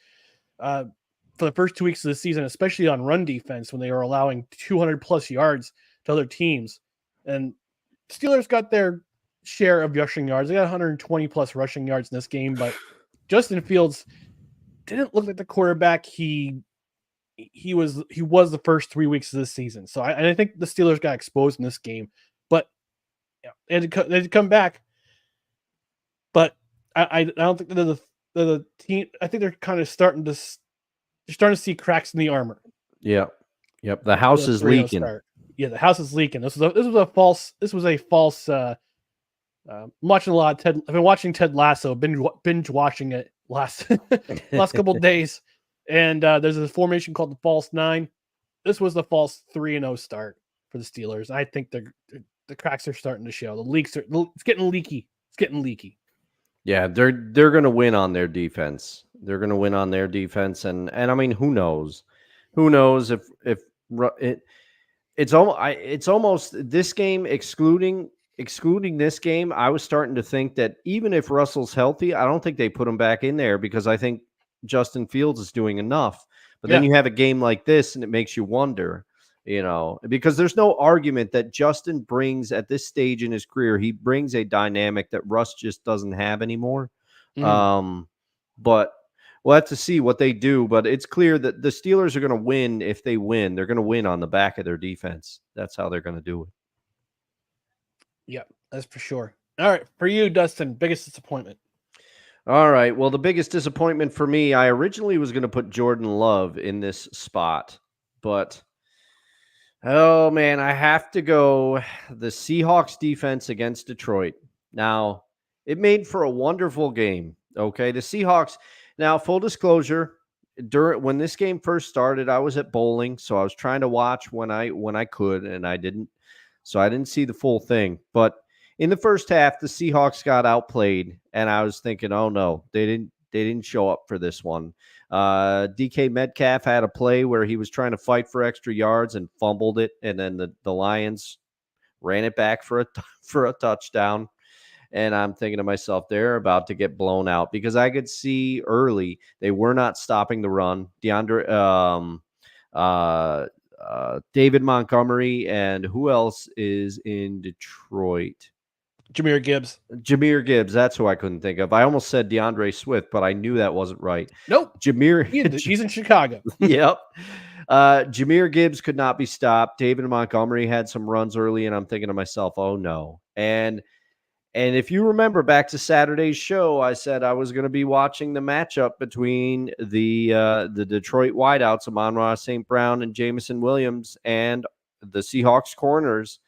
for the first 2 weeks of the season, especially on run defense when they were allowing 200 plus yards to other teams. And Steelers got their share of rushing yards. They got 120 plus rushing yards in this game, but Justin Fields didn't look like the quarterback he was the first 3 weeks of the season. So I think the Steelers got exposed in this game, but they had to come back. But I don't think they're the team. I think they're kind of starting to see cracks in the armor. Yeah. Yep. The house is leaking. Yeah, the house is leaking. This was a false. I'm watching a lot of Ted. I've been watching Ted Lasso, binge watching it last couple of days. And there's a formation called the false 9. This was the false 3-0 start for the Steelers. I think the cracks are starting to show. It's getting leaky. Yeah, they're going to win on their defense. And I mean, who knows? If it's almost this game, excluding excluding this game, I was starting to think that even if Russell's healthy, I don't think they put him back in there because I think Justin Fields is doing enough. But then you have a game like this and it makes you wonder, because there's no argument that Justin brings at this stage in his career. He brings a dynamic that Russ just doesn't have anymore. But we'll have to see what they do. But it's clear that the Steelers are going to win. If they win, they're going to win on the back of their defense. That's how they're going to do it. Yep, that's for sure. All right, for you, Dustin, biggest disappointment. All right. Well, the biggest disappointment for me, I originally was going to put Jordan Love in this spot, but oh man, I have to go the Seahawks defense against Detroit. Now, it made for a wonderful game. Okay. The Seahawks, now full disclosure, when this game first started, I was at bowling, so I was trying to watch when I could, and I didn't see the full thing. But in the first half, the Seahawks got outplayed, and I was thinking, oh no, they didn't show up for this one. DK Metcalf had a play where he was trying to fight for extra yards and fumbled it, and then the Lions ran it back for a touchdown. And I'm thinking to myself, they're about to get blown out because I could see early they were not stopping the run. David Montgomery, and who else is in Detroit? Jahmyr Gibbs. That's who I couldn't think of. I almost said DeAndre Swift, but I knew that wasn't right. Nope. Jahmyr. He's in Chicago. Yep. Jahmyr Gibbs could not be stopped. David Montgomery had some runs early, and I'm thinking to myself, oh no. And if you remember back to Saturday's show, I said I was going to be watching the matchup between the Detroit wideouts, Amon-Ra St. Brown and Jameson Williams, and the Seahawks corners.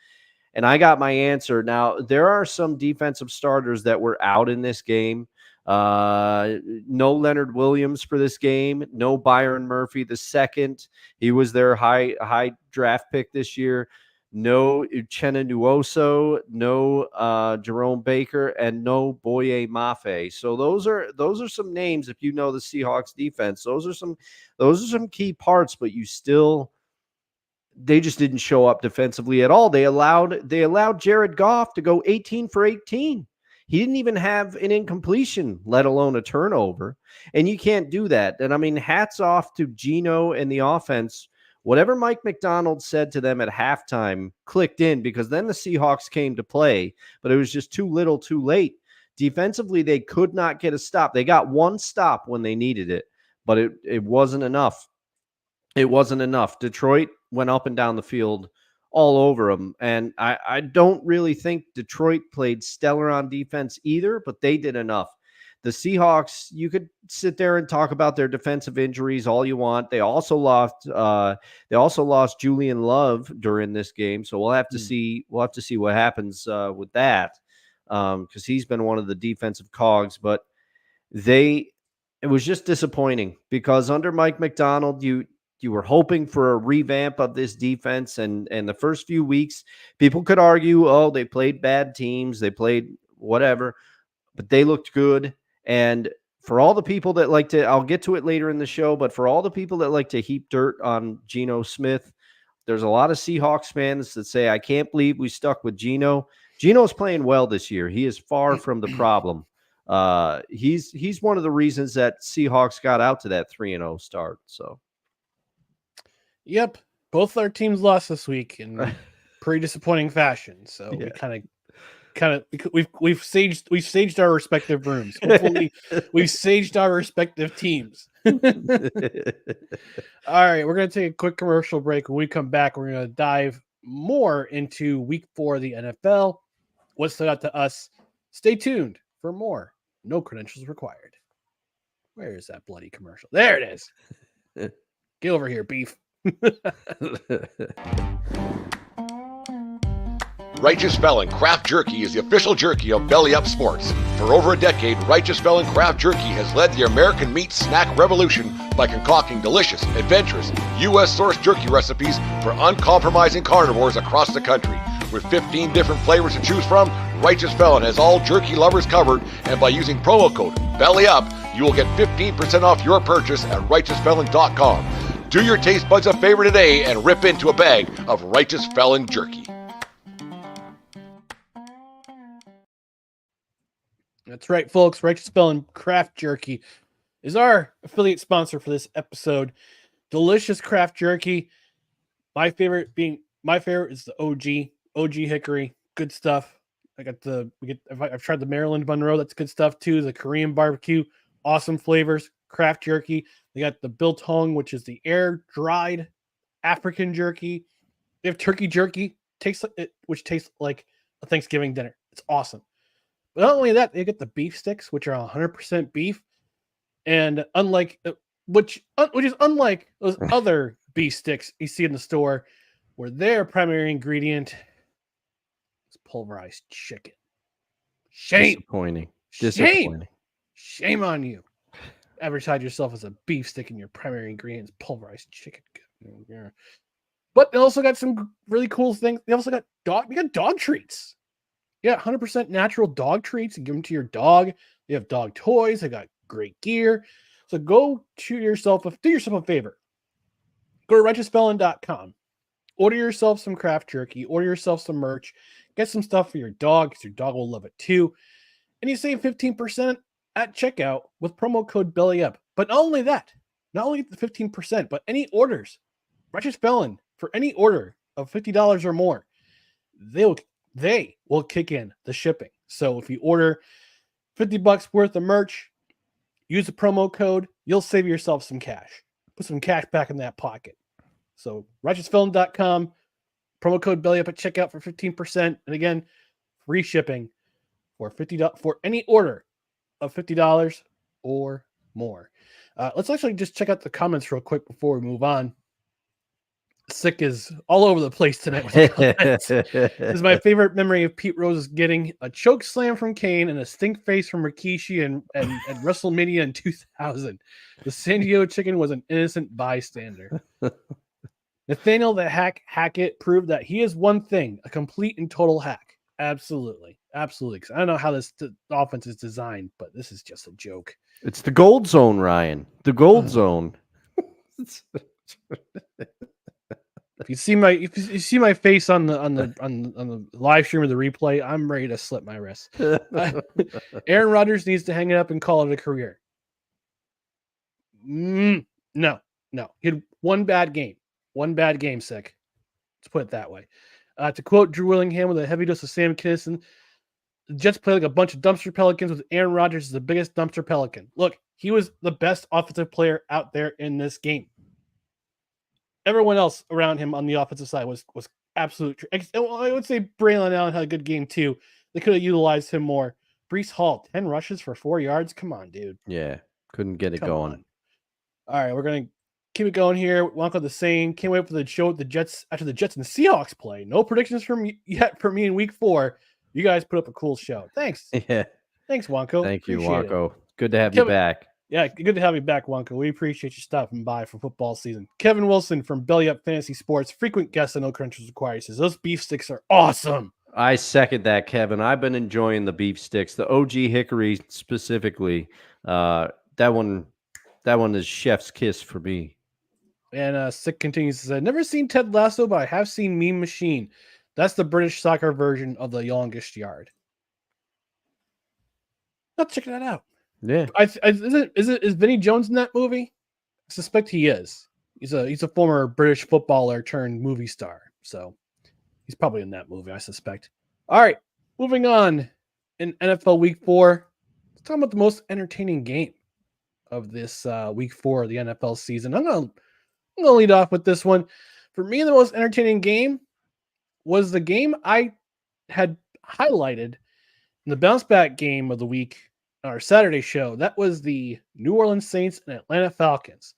And I got my answer. Now, there are some defensive starters that were out in this game. No Leonard Williams for this game. No Byron Murphy II. He was their high draft pick this year. No Uchenna Nwosu, no Jerome Baker, and no Boye Mafe. So those are some names. If you know the Seahawks defense, those are some key parts. But they just didn't show up defensively at all. They allowed Jared Goff to go 18 for 18. He didn't even have an incompletion, let alone a turnover. And you can't do that. And I mean, hats off to Geno and the offense. Whatever Mike McDonald said to them at halftime clicked in, because then the Seahawks came to play, but it was just too little too late. Defensively, they could not get a stop. They got one stop when they needed it, but it wasn't enough. It wasn't enough. Detroit went up and down the field all over them, and I don't really think Detroit played stellar on defense either, but they did enough. The Seahawks, you could sit there and talk about their defensive injuries all you want. They also lost Julian Love during this game, so we'll have to see. We'll have to see what happens with that, because he's been one of the defensive cogs. But it was just disappointing because under Mike McDonald, you were hoping for a revamp of this defense, and the first few weeks, people could argue, oh, they played bad teams, they played whatever, but they looked good. And for all the people that like to, I'll get to it later in the show, but for all the people that like to heap dirt on Geno Smith, there's a lot of Seahawks fans that say, I can't believe we stuck with Geno. Geno's playing well this year. He is far from the problem. He's one of the reasons that Seahawks got out to that 3-0 start. So, yep, both our teams lost this week in pretty disappointing fashion. So we we've saged our respective rooms. Hopefully, we've saged our respective teams. All right, we're going to take a quick commercial break. When we come back, we're going to dive more into Week 4 of the NFL. What stood out to us? Stay tuned for more. No credentials required. Where is that bloody commercial? There it is. Get over here, beef. Righteous Felon Craft Jerky is the official jerky of Belly Up Sports. For over a decade, Righteous Felon Craft Jerky has led the American meat snack revolution by concocting delicious, adventurous, U.S.-sourced jerky recipes for uncompromising carnivores across the country. With 15 different flavors to choose from, Righteous Felon has all jerky lovers covered, and by using promo code BELLYUP, you will get 15% off your purchase at RighteousFelon.com. Do your taste buds a favor today and rip into a bag of Righteous Felon jerky. That's right, folks. Righteous Felon Craft Jerky is our affiliate sponsor for this episode. Delicious craft jerky. My favorite is the OG Hickory. Good stuff. I've tried the Maryland Monroe. That's good stuff too. The Korean barbecue, awesome flavors. Craft jerky. They got the biltong, which is the air dried African jerky. They have turkey jerky, which tastes like a Thanksgiving dinner. It's awesome. But not only that, they get the beef sticks, which are 100% beef, and which is unlike those other beef sticks you see in the store, where their primary ingredient is pulverized chicken. Shame. Disappointing. Shame on you. Advertise yourself as a beef stick and your primary ingredient is pulverized chicken. But they also got some really cool things. They also got dog treats. Yeah, 100% natural dog treats and give them to your dog. They have dog toys. They got great gear. So do yourself a favor. Go to righteousfelon.com. Order yourself some craft jerky. Order yourself some merch. Get some stuff for your dog because your dog will love it too. And you save 15% at checkout with promo code BELLYUP. But not only that, not only the 15%, but any orders. Righteous Felon, for any order of $50 or more, they will kick in the shipping. So if you order $50 worth of merch, use the promo code, you'll save yourself some cash. Put some cash back in that pocket. So righteousfelon.com, promo code BELLYUP at checkout for 15%. And again, free shipping for $50 for any order of $50 or more. Let's actually just check out the comments real quick before we move on. Sick is all over the place tonight with the comments. This is my favorite memory of Pete Rose getting a choke slam from Kane and a stink face from Rikishi and WrestleMania in 2000. The San Diego Chicken was an innocent bystander. Nathaniel the Hackett proved that he is one thing, a complete and total hack. Absolutely. Because I don't know how this offense is designed, but this is just a joke. It's the gold zone, Ryan. The gold zone. If you see my face on the live stream or the replay, I'm ready to slip my wrist. Aaron Rodgers needs to hang it up and call it a career. No. He had one bad game, Sick. Let's put it that way. To quote Drew Willingham with a heavy dose of Sam Kinison, the Jets play like a bunch of dumpster pelicans with Aaron Rodgers as the biggest dumpster pelican. Look, he was the best offensive player out there in this game. Everyone else around him on the offensive side was absolute. I would say Braylon Allen had a good game too. They could have utilized him more. Breece Hall, 10 rushes for 4 yards. Come on, dude. Yeah, couldn't get it going. On. All right, we're going to keep it going here. Wonka the same. Can't wait for the show with the Jets after the Jets and Seahawks play. No predictions yet for me in week 4. You guys put up a cool show. Thanks. Yeah. Thanks, Wonko. Thank you, Appreciate Wonko. it. Good to have you back. Yeah, good to have you back, Wonko. We appreciate you stopping by for football season. Kevin Wilson from Belly Up Fantasy Sports, frequent guest on No Credentials Required, says those beef sticks are awesome. I second that, Kevin. I've been enjoying the beef sticks, the OG Hickory specifically. That one is chef's kiss for me. And Sick continues to say, never seen Ted Lasso, but I have seen Meme Machine. That's the British soccer version of The Longest Yard. Let's check that out. Yeah. Is Vinnie Jones in that movie? I suspect he is. He's a former British footballer turned movie star. So he's probably in that movie, I suspect. All right, moving on. In NFL Week 4, let's talk about the most entertaining game of this Week 4 of the NFL season. I'm gonna lead off with this one. For me, the most entertaining game was the game I had highlighted in the bounce back game of the week on our Saturday show. That was the New Orleans Saints and Atlanta Falcons.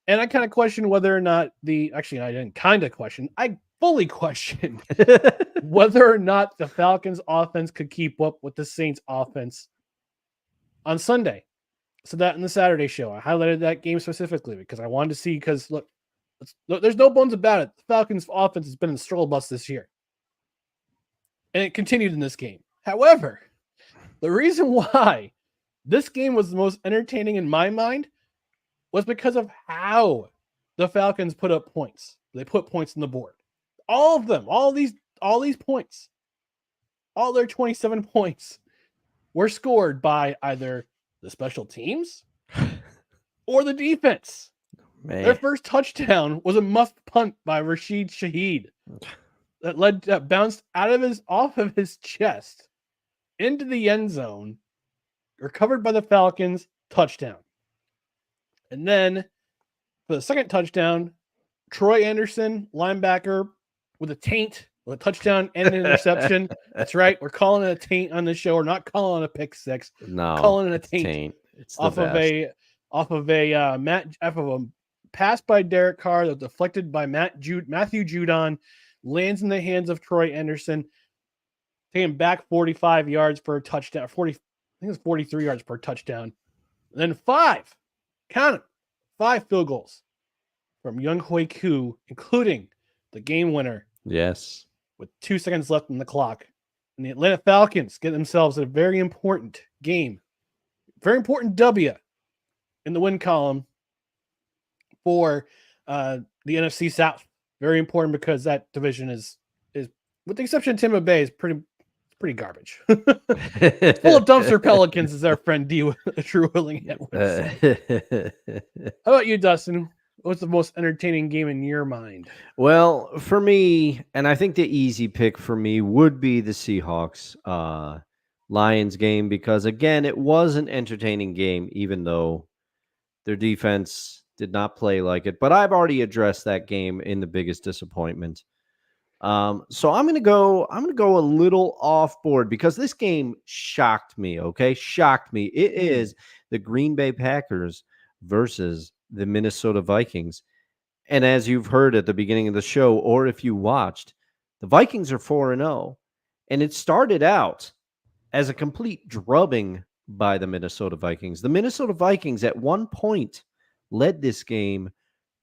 And I kind of questioned whether or not I didn't kind of question. I fully questioned whether or not the Falcons offense could keep up with the Saints offense on Sunday. So that in the Saturday show, I highlighted that game specifically because I wanted to see, because look, there's no bones about it. The Falcons offense has been in the struggle bus this year. And it continued in this game. However, the reason why this game was the most entertaining in my mind was because of how the Falcons put up points. They put points on the board. All of them, all these points, all their 27 points were scored by either the special teams or the defense. Man. Their first touchdown was a muffed punt by Rashid Shaheed that bounced off of his chest into the end zone, recovered by the Falcons, touchdown. And then for the second touchdown, Troy Anderson, linebacker, with a taint, with a touchdown and an interception. That's right. We're calling it a taint on the show. We're not calling it a pick six. No, Calling it a taint. It's off of a pass by Derek Carr that was deflected by Matthew Judon, lands in the hands of Troy Anderson, taking back 45 yards for a touchdown. 40, I think it's 43 yards per touchdown. And then 5 field goals from Young Hui Koo, including the game winner. Yes. With 2 seconds left on the clock. And the Atlanta Falcons get themselves a very important game. Very important W in the win column for the NFC South. Very important because that division is with the exception of Tampa Bay, is pretty garbage. Full of dumpster pelicans, as our friend Drew Willingham would say. How about you, Dustin? What's the most entertaining game in your mind? Well, for me, and I think the easy pick for me would be the Seahawks Lions game, because again, it was an entertaining game, even though their defense did not play like it. But I've already addressed that game in the biggest disappointment. So I'm gonna go a little off board because this game shocked me. Okay, shocked me. It is the Green Bay Packers versus the Minnesota Vikings. And as you've heard at the beginning of the show, or if you watched, the Vikings are 4-0. And it started out as a complete drubbing by the Minnesota Vikings. The Minnesota Vikings at one point led this game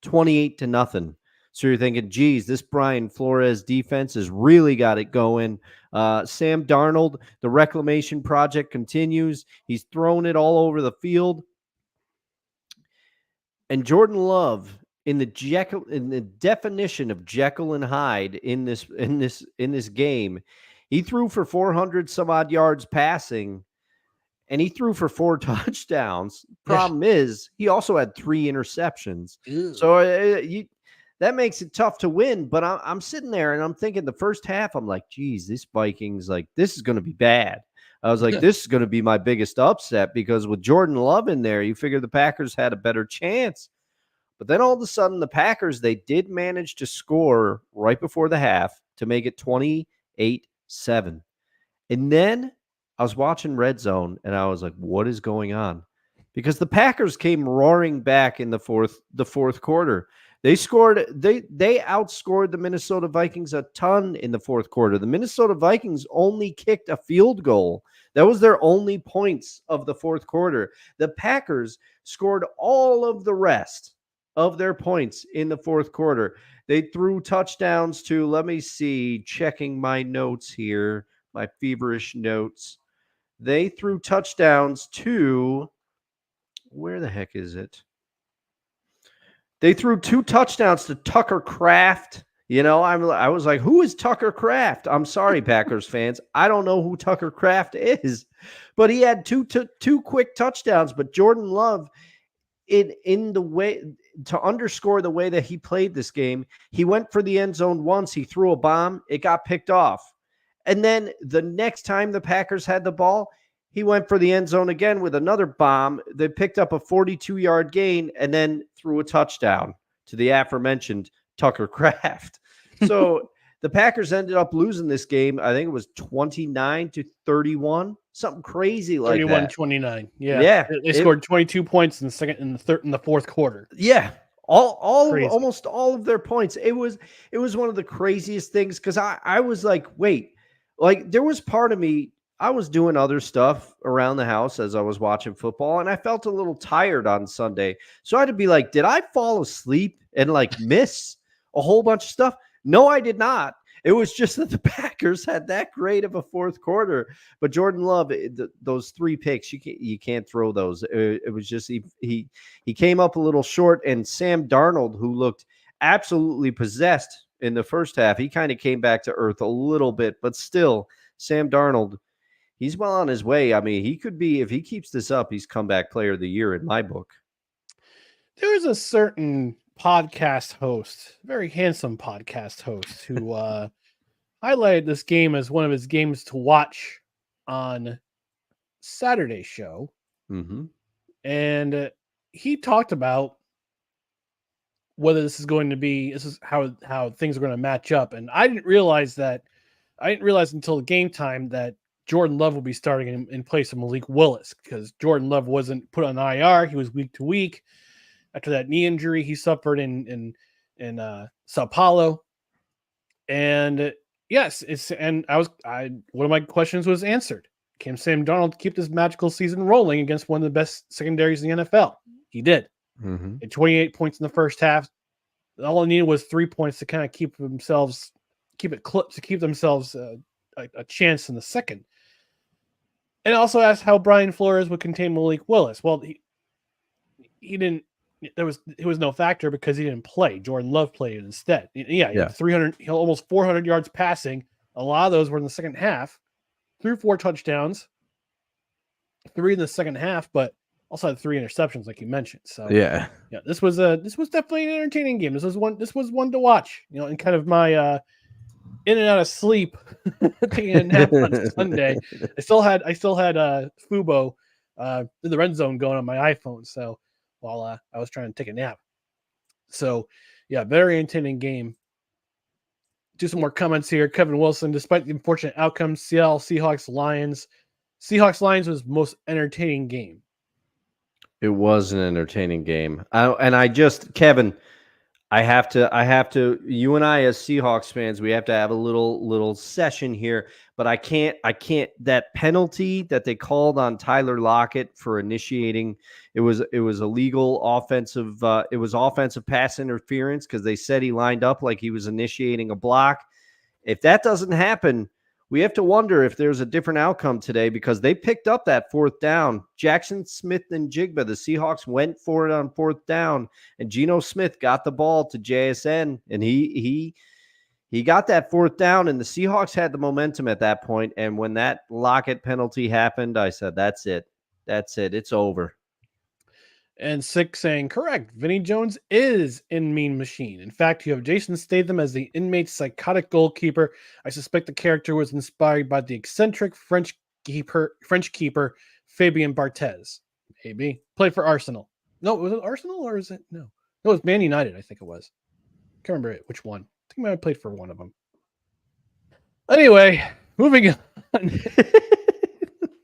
28-0. So you're thinking, geez, this Brian Flores defense has really got it going. Sam Darnold, the reclamation project continues. He's thrown it all over the field. And Jordan Love, in the definition of Jekyll and Hyde in this game, he threw for 400 some odd yards passing, and he threw for 4 touchdowns. Problem is, he also had 3 interceptions. Ew. So that makes it tough to win. But I'm sitting there and I'm thinking the first half, I'm like, geez, this Vikings, like, this is going to be bad. I was like, this is going to be my biggest upset, because with Jordan Love in there, you figure the Packers had a better chance. But then all of a sudden, the Packers, they did manage to score right before the half to make it 28-7. And then I was watching Red Zone, and I was like, what is going on? Because the Packers came roaring back in the fourth quarter. They outscored the Minnesota Vikings a ton in the fourth quarter. The Minnesota Vikings only kicked a field goal. That was their only points of the fourth quarter. The Packers scored all of the rest of their points in the fourth quarter. They threw touchdowns to, let me see, checking my notes here, my feverish notes. They threw touchdowns to, where the heck is it? They threw 2 touchdowns to Tucker Kraft. You know, I was like, who is Tucker Kraft? I'm sorry, Packers fans. I don't know who Tucker Kraft is. But he had two quick touchdowns. But Jordan Love, in the way, to underscore the way that he played this game, he went for the end zone once. He threw a bomb. It got picked off. And then the next time the Packers had the ball, he went for the end zone again with another bomb. They picked up a 42-yard gain and then threw a touchdown to the aforementioned Tucker Kraft. So the Packers ended up losing this game. I think it was 29-31, something crazy like 31-29. Yeah. Yeah. They scored 22 points in the fourth quarter. Yeah. Almost all of their points. It was one of the craziest things, because I was like, wait, like, there was part of me, I was doing other stuff around the house as I was watching football, and I felt a little tired on Sunday. So I had to be like, did I fall asleep and like miss a whole bunch of stuff? No, I did not. It was just that the Packers had that great of a fourth quarter. But Jordan Love, those 3 picks, you can't throw those. It was just he came up a little short, and Sam Darnold, who looked absolutely possessed in the first half, he kind of came back to earth a little bit, but still, Sam Darnold, he's well on his way. I mean, he could be, if he keeps this up, he's comeback player of the year in my book. There was a certain podcast host, very handsome podcast host, who highlighted this game as one of his games to watch on Saturday show. Mm-hmm. And he talked about whether this is how things are going to match up. And I didn't realize until the game time that Jordan Love will be starting in place of Malik Willis, because Jordan Love wasn't put on IR. He was week to week after that knee injury he suffered in Sao Paulo. And yes, one of my questions was answered. Can Sam Darnold keep this magical season rolling against one of the best secondaries in the NFL? He did. Mm-hmm. At 28 points in the first half. All it needed was 3 points to kind of keep themselves a chance in the second. And also asked how Brian Flores would contain Malik Willis. Well, he didn't. It was no factor because he didn't play. Jordan Love played instead. Yeah. He had 300, almost 400 yards passing. A lot of those were in the second half. 3 or 4 touchdowns, 3 in the second half, but also had 3 interceptions, like you mentioned. So yeah, this was definitely an entertaining game. This was one to watch. And kind of my in and out of sleep, taking a nap on Sunday. I still had Fubo in the red zone going on my iPhone. So while I was trying to take a nap. So yeah, very entertaining game. Do some more comments here. Kevin Wilson, despite the unfortunate outcomes, Seattle Seahawks Lions was most entertaining game. it was an entertaining game. Kevin, I have to, you and I as Seahawks fans, we have to have a little session here, but I can't, that penalty that they called on Tyler Lockett for initiating, it was illegal offensive, it was offensive pass interference because they said he lined up like he was initiating a block. If that doesn't happen, we have to wonder if there's a different outcome today, because they picked up that 4th down. Jackson Smith and Jigba, the Seahawks went for it on 4th down, and Geno Smith got the ball to JSN, and he got that 4th down, and the Seahawks had the momentum at that point. And when that Lockett penalty happened, I said, that's it. It's over. And 6 saying, correct, Vinny Jones is in Mean Machine. In fact, you have Jason Statham as the inmate's psychotic goalkeeper. I suspect the character was inspired by the eccentric French keeper Fabien Barthez. Maybe. Played for Arsenal. No, was it Arsenal or is it? No. No, it was Man United, I think it was. Can't remember which one. I think I might have played for one of them. Anyway, moving on.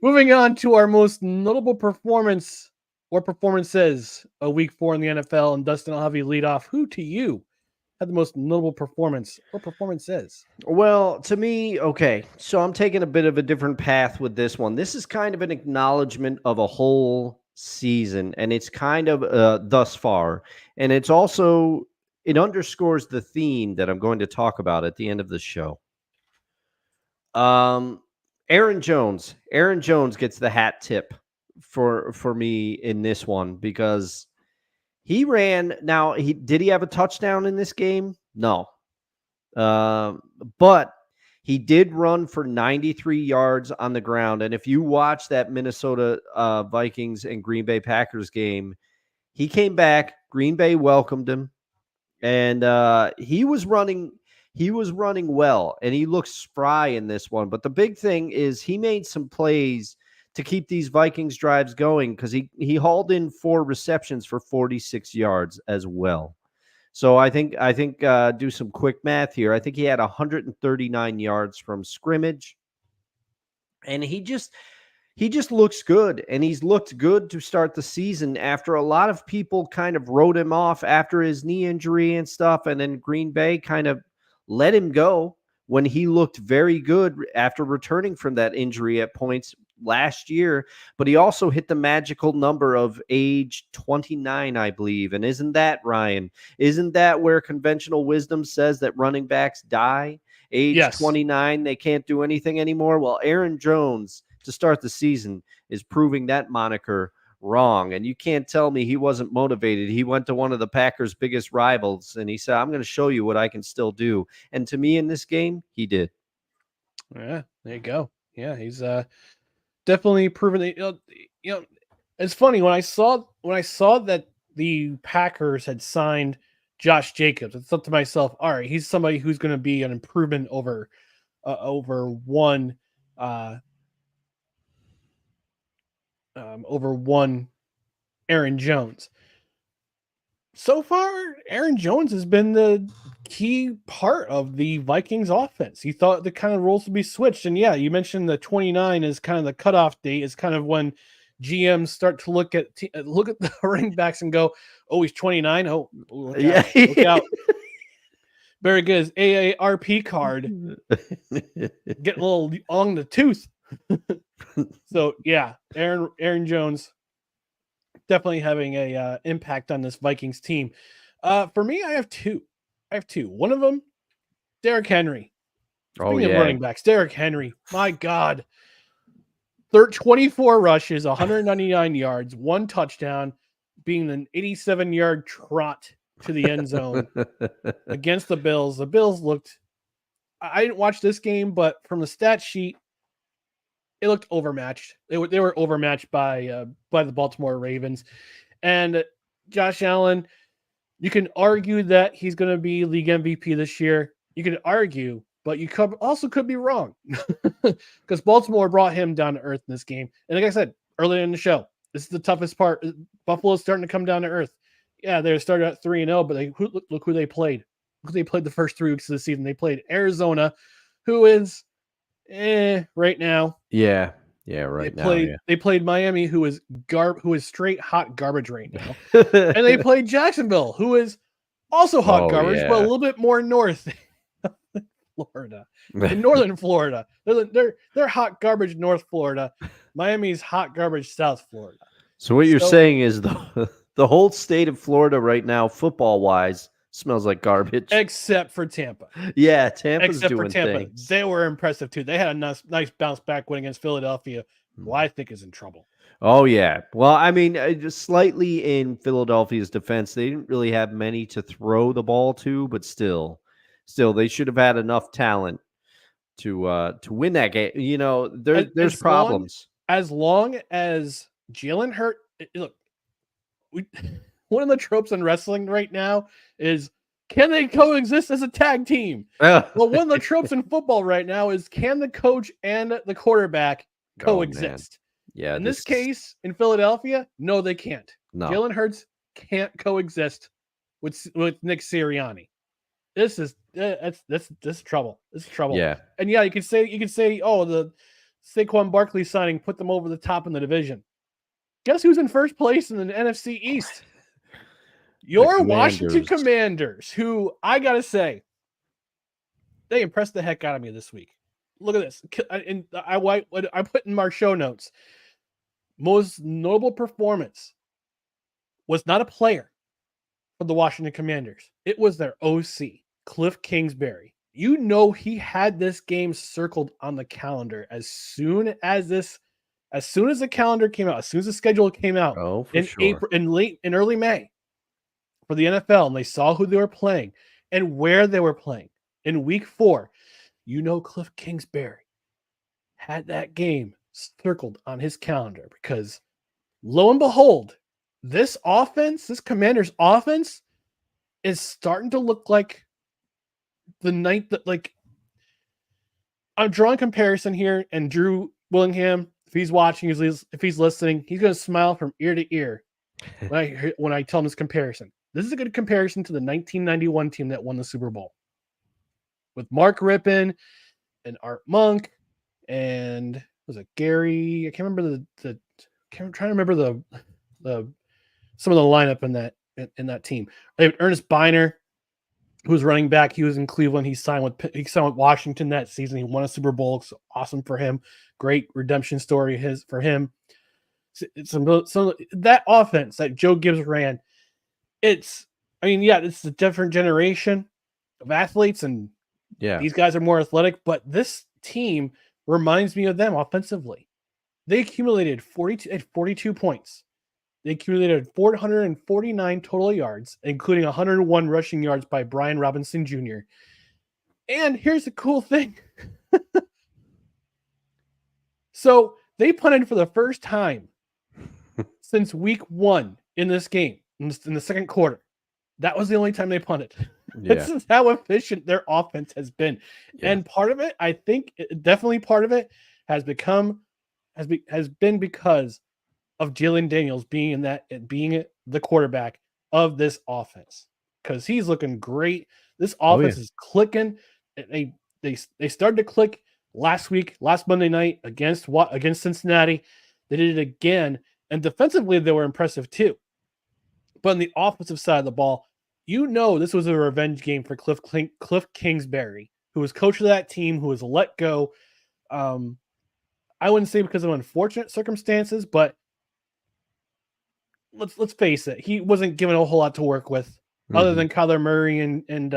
Moving on to our most notable performance or performances of week 4 in the NFL. And Dustin, I'll have you lead off. Who to you had the most notable performance or performances? Well, to me, okay, so I'm taking a bit of a different path with this one. This is kind of an acknowledgement of a whole season, and it's kind of thus far. And it's also, it underscores the theme that I'm going to talk about at the end of the show. Aaron Jones gets the hat tip for me in this one, because he ran. Now, did he have a touchdown in this game? No. But he did run for 93 yards on the ground. And if you watch that Minnesota Vikings and Green Bay Packers game, he came back. Green Bay welcomed him, and he was running well, and he looked spry in this one. But the big thing is he made some plays to keep these Vikings drives going, because he hauled in 4 receptions for 46 yards as well. So I think do some quick math here. I think he had 139 yards from scrimmage, and he just looks good, and he's looked good to start the season after a lot of people kind of wrote him off after his knee injury and stuff, and then Green Bay kind of let him go when he looked very good after returning from that injury at points last year. But he also hit the magical number of age 29, I believe. And isn't that, Ryan, where conventional wisdom says that running backs die? Age 29, they can't do anything anymore. Well, Aaron Jones, to start the season, is proving that moniker wrong. And you can't tell me he wasn't motivated. He went to one of the Packers' biggest rivals, and he said, I'm going to show you what I can still do. And to me in this game, he did. Yeah, there you go. Yeah, he's definitely proven that, it's funny when I saw that the Packers had signed Josh Jacobs, I thought to myself, all right, he's somebody who's going to be an improvement over one Aaron Jones. So far, Aaron Jones has been the key part of the Vikings offense. He thought the kind of roles would be switched. And yeah, you mentioned the 29 is kind of the cutoff date, is kind of when GMs start to look at the running backs and go, oh, he's 29. Oh, look out. Look out. Very good. His AARP card getting a little on the tooth. So yeah, Aaron Jones definitely having a impact on this Vikings team. For me, I have two. One of them, Derrick Henry. Speaking of running backs, Derrick Henry. My God. 24 rushes, 199 yards, 1 touchdown, being an 87-yard trot to the end zone against the Bills. The Bills looked, I didn't watch this game, but from the stat sheet, it looked overmatched. They were overmatched by the Baltimore Ravens. And Josh Allen, you can argue that he's going to be league MVP this year. You can argue, but you could be wrong because Baltimore brought him down to earth in this game. And like I said earlier in the show, this is the toughest part. Buffalo's starting to come down to earth. Yeah, they started at 3-0, but look who they played. Look who they played the first 3 weeks of the season. They played Arizona, who is right now. Yeah, right now. They played Miami, who is straight hot garbage right now, and they played Jacksonville, who is also hot garbage, but a little bit more north. Florida, in northern Florida. They're hot garbage North Florida. Miami's hot garbage South Florida. So what you're saying is the whole state of Florida right now, football wise, smells like garbage, except for Tampa. Yeah, Tampa's doing things. They were impressive too. They had a nice bounce back win against Philadelphia, who I think is in trouble. Oh yeah. Well, I mean, just slightly in Philadelphia's defense, they didn't really have many to throw the ball to, but still, they should have had enough talent to win that game. You know, there's problems. As long as Jalen Hurts, look, one of the tropes in wrestling right now is, can they coexist as a tag team? Well, one of the tropes in football right now is, can the coach and the quarterback coexist? Yeah. In this case, in Philadelphia, no, they can't. No. Jalen Hurts can't coexist with Nick Sirianni. This is trouble. This is trouble. Yeah. And yeah, you could say, oh, the Saquon Barkley signing put them over the top in the division. Guess who's in first place in the NFC East? Your Washington Commanders, who I gotta say, they impressed the heck out of me this week. Look at this. And I put in my show notes, most notable performance was not a player for the Washington Commanders. It was their OC, Cliff Kingsbury. You know, he had this game circled on the calendar as soon as the calendar came out, as soon as the schedule came out in early May for the NFL, and they saw who they were playing and where they were playing in week 4. You know, Cliff Kingsbury had that game circled on his calendar because, lo and behold, this Commanders offense is starting to look like the night that, like, I'm drawing comparison here, and Drew Willingham, if he's watching, if he's listening, he's going to smile from ear to ear when I tell him this comparison. This is a good comparison to the 1991 team that won the Super Bowl with Mark Rippon and Art Monk and was it Gary? I can't remember I'm trying to remember the some of the lineup in that team. They had Ernest Biner, who was running back. He was in Cleveland. He signed with Washington that season. He won a Super Bowl. So awesome for him. Great redemption story for him. Some that offense that Joe Gibbs ran. It's a different generation of athletes, and these guys are more athletic, but this team reminds me of them offensively. They accumulated 42 points. They accumulated 449 total yards, including 101 rushing yards by Brian Robinson Jr. And here's the cool thing. So They punted for the first time since week 1 in this game, in the second quarter. That was the only time they punted. This is how efficient their offense has been. Yeah. And part of it, I think, definitely part of it has been because of Jalen Daniels being the quarterback of this offense, because he's looking great. This offense is clicking. They started to click last Monday night against Cincinnati. They did it again, and defensively they were impressive too. But on the offensive side of the ball, this was a revenge game for Cliff Kingsbury, who was coach of that team, who was let go. I wouldn't say because of unfortunate circumstances, but let's face it, he wasn't given a whole lot to work with, other than Kyler Murray and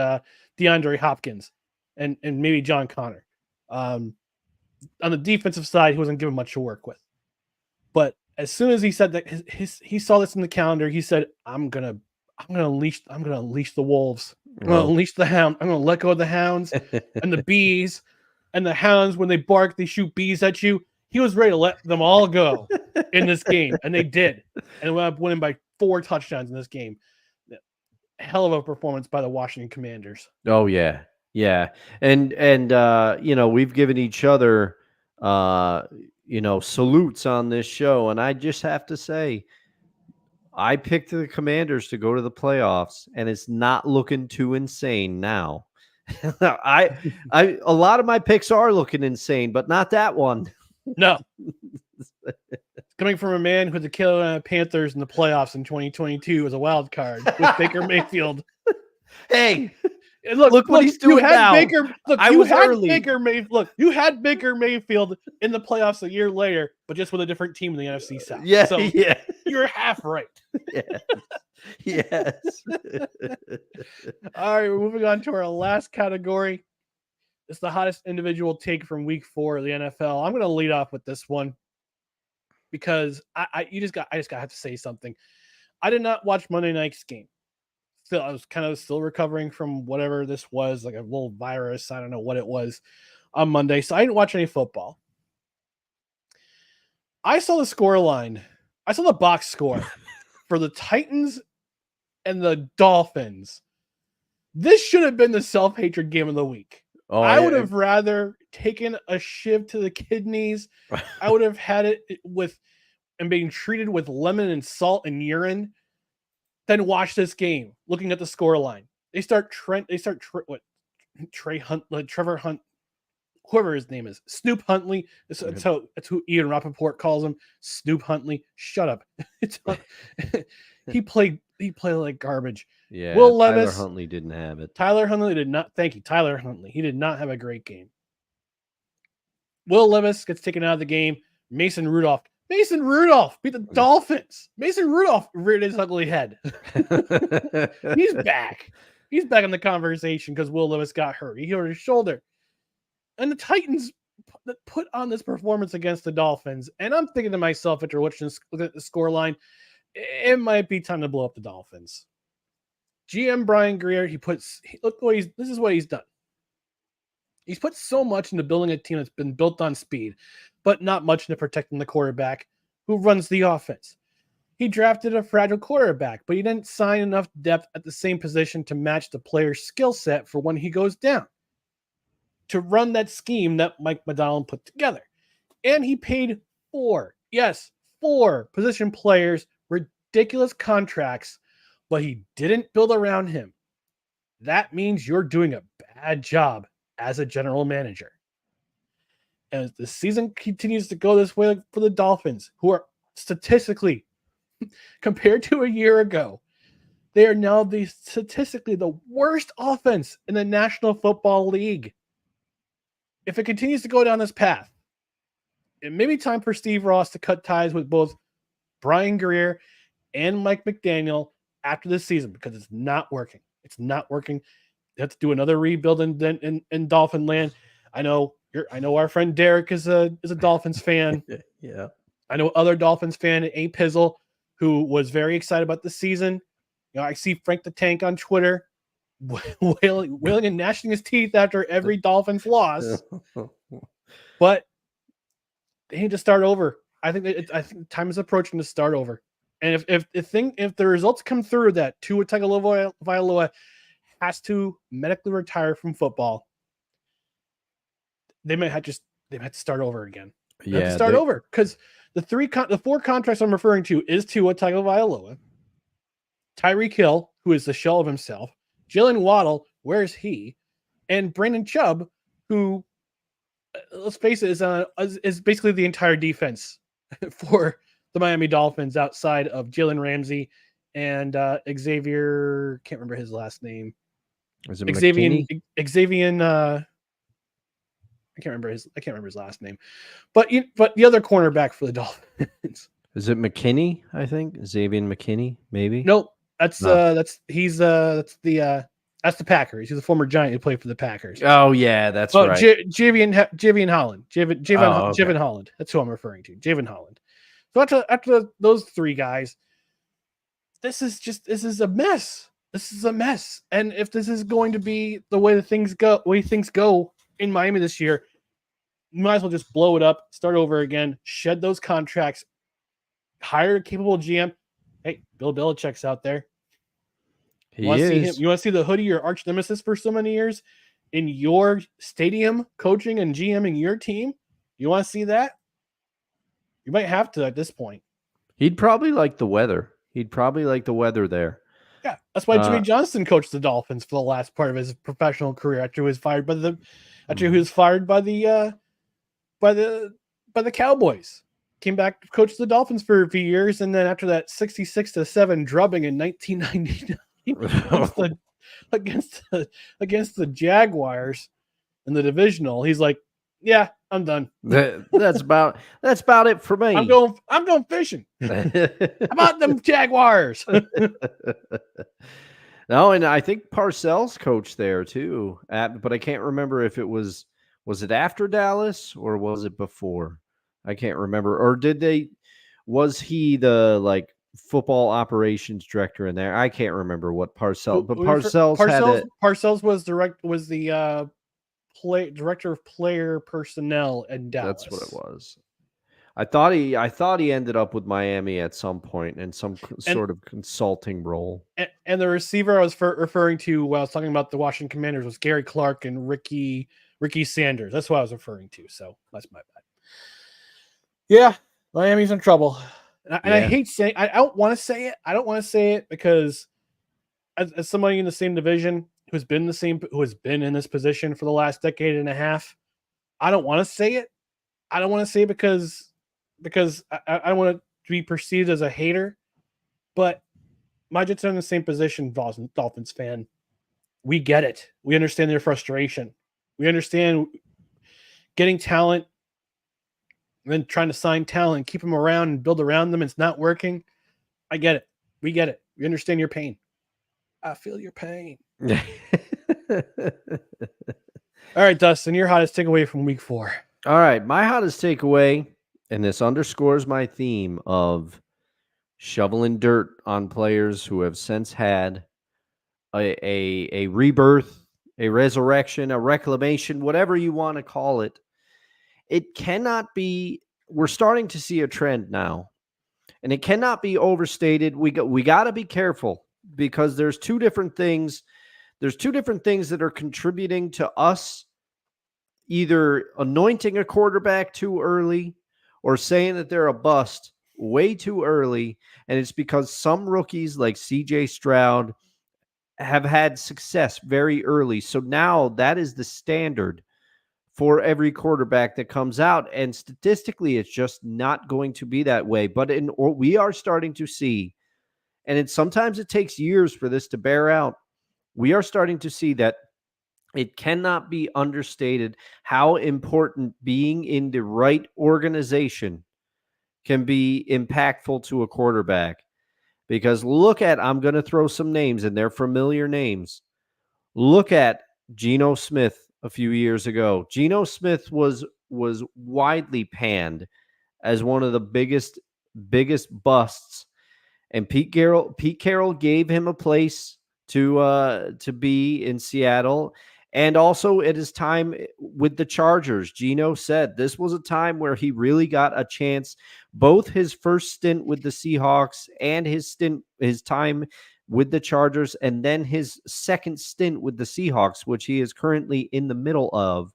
DeAndre Hopkins and maybe John Connor. On the defensive side, he wasn't given much to work with. But as soon as he said that he saw this in the calendar, he said, I'm gonna unleash the wolves. I'm gonna unleash the hound. I'm gonna let go of the hounds and the bees. And the hounds, when they bark, they shoot bees at you. He was ready to let them all go in this game, and they did. And went up winning by 4 touchdowns in this game. Hell of a performance by the Washington Commanders. Oh yeah. Yeah. And we've given each other salutes on this show, and I just have to say, I picked the Commanders to go to the playoffs, and it's not looking too insane now. A lot of my picks are looking insane, but not that one. No. Coming from a man who had the Carolina Panthers in the playoffs in 2022 as a wild card with Baker Mayfield. Hey, look what he's doing now. You had Baker Mayfield in the playoffs a year later, but just with a different team in the NFC South. Yeah, so yeah. You're half right. Yes. All right, we're moving on to our last category. It's the hottest individual take from week 4 of the NFL. I'm going to lead off with this one because I just got to have to say something. I did not watch Monday night's game. I was kind of still recovering from whatever this was, like a little virus. I don't know what it was on Monday. So I didn't watch any football. I saw the score line. I saw the box score for the Titans and the Dolphins. This should have been the self-hatred game of the week. I would have rather taken a shiv to the kidneys. I would have had it and being treated with lemon and salt and urine than watch this game looking at the score line. Trevor Hunt, Trevor Hunt, whoever his name is, Snoop Huntley. That's who Ian Rappaport calls him. Snoop Huntley. Shut up. He played like garbage. Yeah. Will Levis. Tyler Huntley didn't have it. Tyler Huntley did not. Thank you, Tyler Huntley. He did not have a great game. Will Levis gets taken out of the game. Mason Rudolph beat the Dolphins. Mason Rudolph reared his ugly head. He's back. He's back in the conversation because Will Levis got hurt. He hurt his shoulder. And the Titans put on this performance against the Dolphins. And I'm thinking to myself after looking at the scoreline, it might be time to blow up the Dolphins. GM Brian Greer, this is what he's done. He's put so much into building a team that's been built on speed, but not much into protecting the quarterback who runs the offense. He drafted a fragile quarterback, but he didn't sign enough depth at the same position to match the player's skill set for when he goes down to run that scheme that Mike Macdonald put together. And he paid 4 position players ridiculous contracts, but he didn't build around him. That means you're doing a bad job as a general manager. And as the season continues to go this way for the Dolphins, who are statistically, compared to a year ago, they are now statistically the worst offense in the National Football League. If it continues to go down this path, it may be time for Steve Ross to cut ties with both Brian Greer and Mike McDaniel after this season, because it's not working. It's not working. They have to do another rebuild in Dolphin land. I know our friend Derek is a Dolphins fan. Yeah. I know other Dolphins fan, A Pizzle, who was very excited about the season. I see Frank the Tank on Twitter wailing and gnashing his teeth after every Dolphins loss. But they need to start over. I think time is approaching to start over. And if the results come through that Tua Tagovailoa has to medically retire from football, they might have to start over again. They have to start over because the 4 contracts I'm referring to is Tua Tagovailoa, Tyreek Hill, who is the shell of himself, Jalen Waddle, where's he, and Brandon Chubb, who, let's face it, is basically the entire defense for the Miami Dolphins outside of Jalen Ramsey and Xavier. Can't remember his last name. Is it Xavier? McKinney? I can't remember his last name, but the other cornerback for the Dolphins. Is it McKinney? I think Xavier McKinney, maybe. Nope, that's the Packers. He's a former Giant who played for the Packers. Oh yeah, that's right. Javian Holland. Javon Holland. That's who I'm referring to. Javon Holland. So after those 3 guys, this is a mess. This is a mess. And if this is going to be the way things go in Miami this year, you might as well just blow it up, start over again, shed those contracts, hire a capable GM. Hey, Bill Belichick's out there. You want to see him? You want to see the hoodie, your arch nemesis for so many years, in your stadium, coaching and GMing your team? You want to see that? You might have to at this point. He'd probably like the weather. There. Yeah, that's why Jimmy Johnson coached the Dolphins for the last part of his professional career after he was fired by the Cowboys. Came back to coach the Dolphins for a few years, and then after that 66-7 drubbing in 1999 against the Jaguars in the divisional, he's like, "Yeah, I'm done. That's about it for me. I'm going fishing. How about them Jaguars?" No, and I think Parcells coached there too. But I can't remember if it was it after Dallas or was it before? I can't remember. Or was he the football operations director in there? I can't remember what Parcells. But Parcells was the director of player personnel in Dallas. That's what it was. I thought he ended up with Miami at some point in some sort of consulting role. And the receiver I was referring to while I was talking about the Washington Commanders was Gary Clark and Ricky Sanders. That's what I was referring to. So that's my bad. Yeah, Miami's in trouble. And I hate saying I don't want to say it. I don't want to say it because as somebody in the same division who has been in this position for the last decade and a half, I don't want to say it. I don't want to say it because I want to be perceived as a hater. But my Jets are in the same position, Dolphins fan. We get it. We understand their frustration. We understand getting talent and then trying to sign talent, keep them around and build around them. It's not working. I get it. We get it. We understand your pain. I feel your pain. All right, Dustin, your hottest takeaway from week 4. All right, my hottest takeaway, and this underscores my theme of shoveling dirt on players who have since had a rebirth, a resurrection, a reclamation, whatever you want to call it. It cannot be. We're starting to see a trend now, and it cannot be overstated. We got to be careful because there's two different things. There's two different things that are contributing to us either anointing a quarterback too early or saying that they're a bust way too early. And it's because some rookies like CJ Stroud have had success very early. So now that is the standard for every quarterback that comes out. And statistically, it's just not going to be that way. But we are starting to see, and sometimes it takes years for this to bear out. We are starting to see that it cannot be understated how important being in the right organization can be impactful to a quarterback. Because I'm going to throw some names, and they're familiar names. Look at Geno Smith a few years ago. Geno Smith was widely panned as one of the biggest busts. And Pete Carroll gave him a place to be in Seattle. And also at his time with the Chargers, Geno said this was a time where he really got a chance. Both his first stint with the Seahawks and his time with the Chargers, and then his second stint with the Seahawks, which he is currently in the middle of.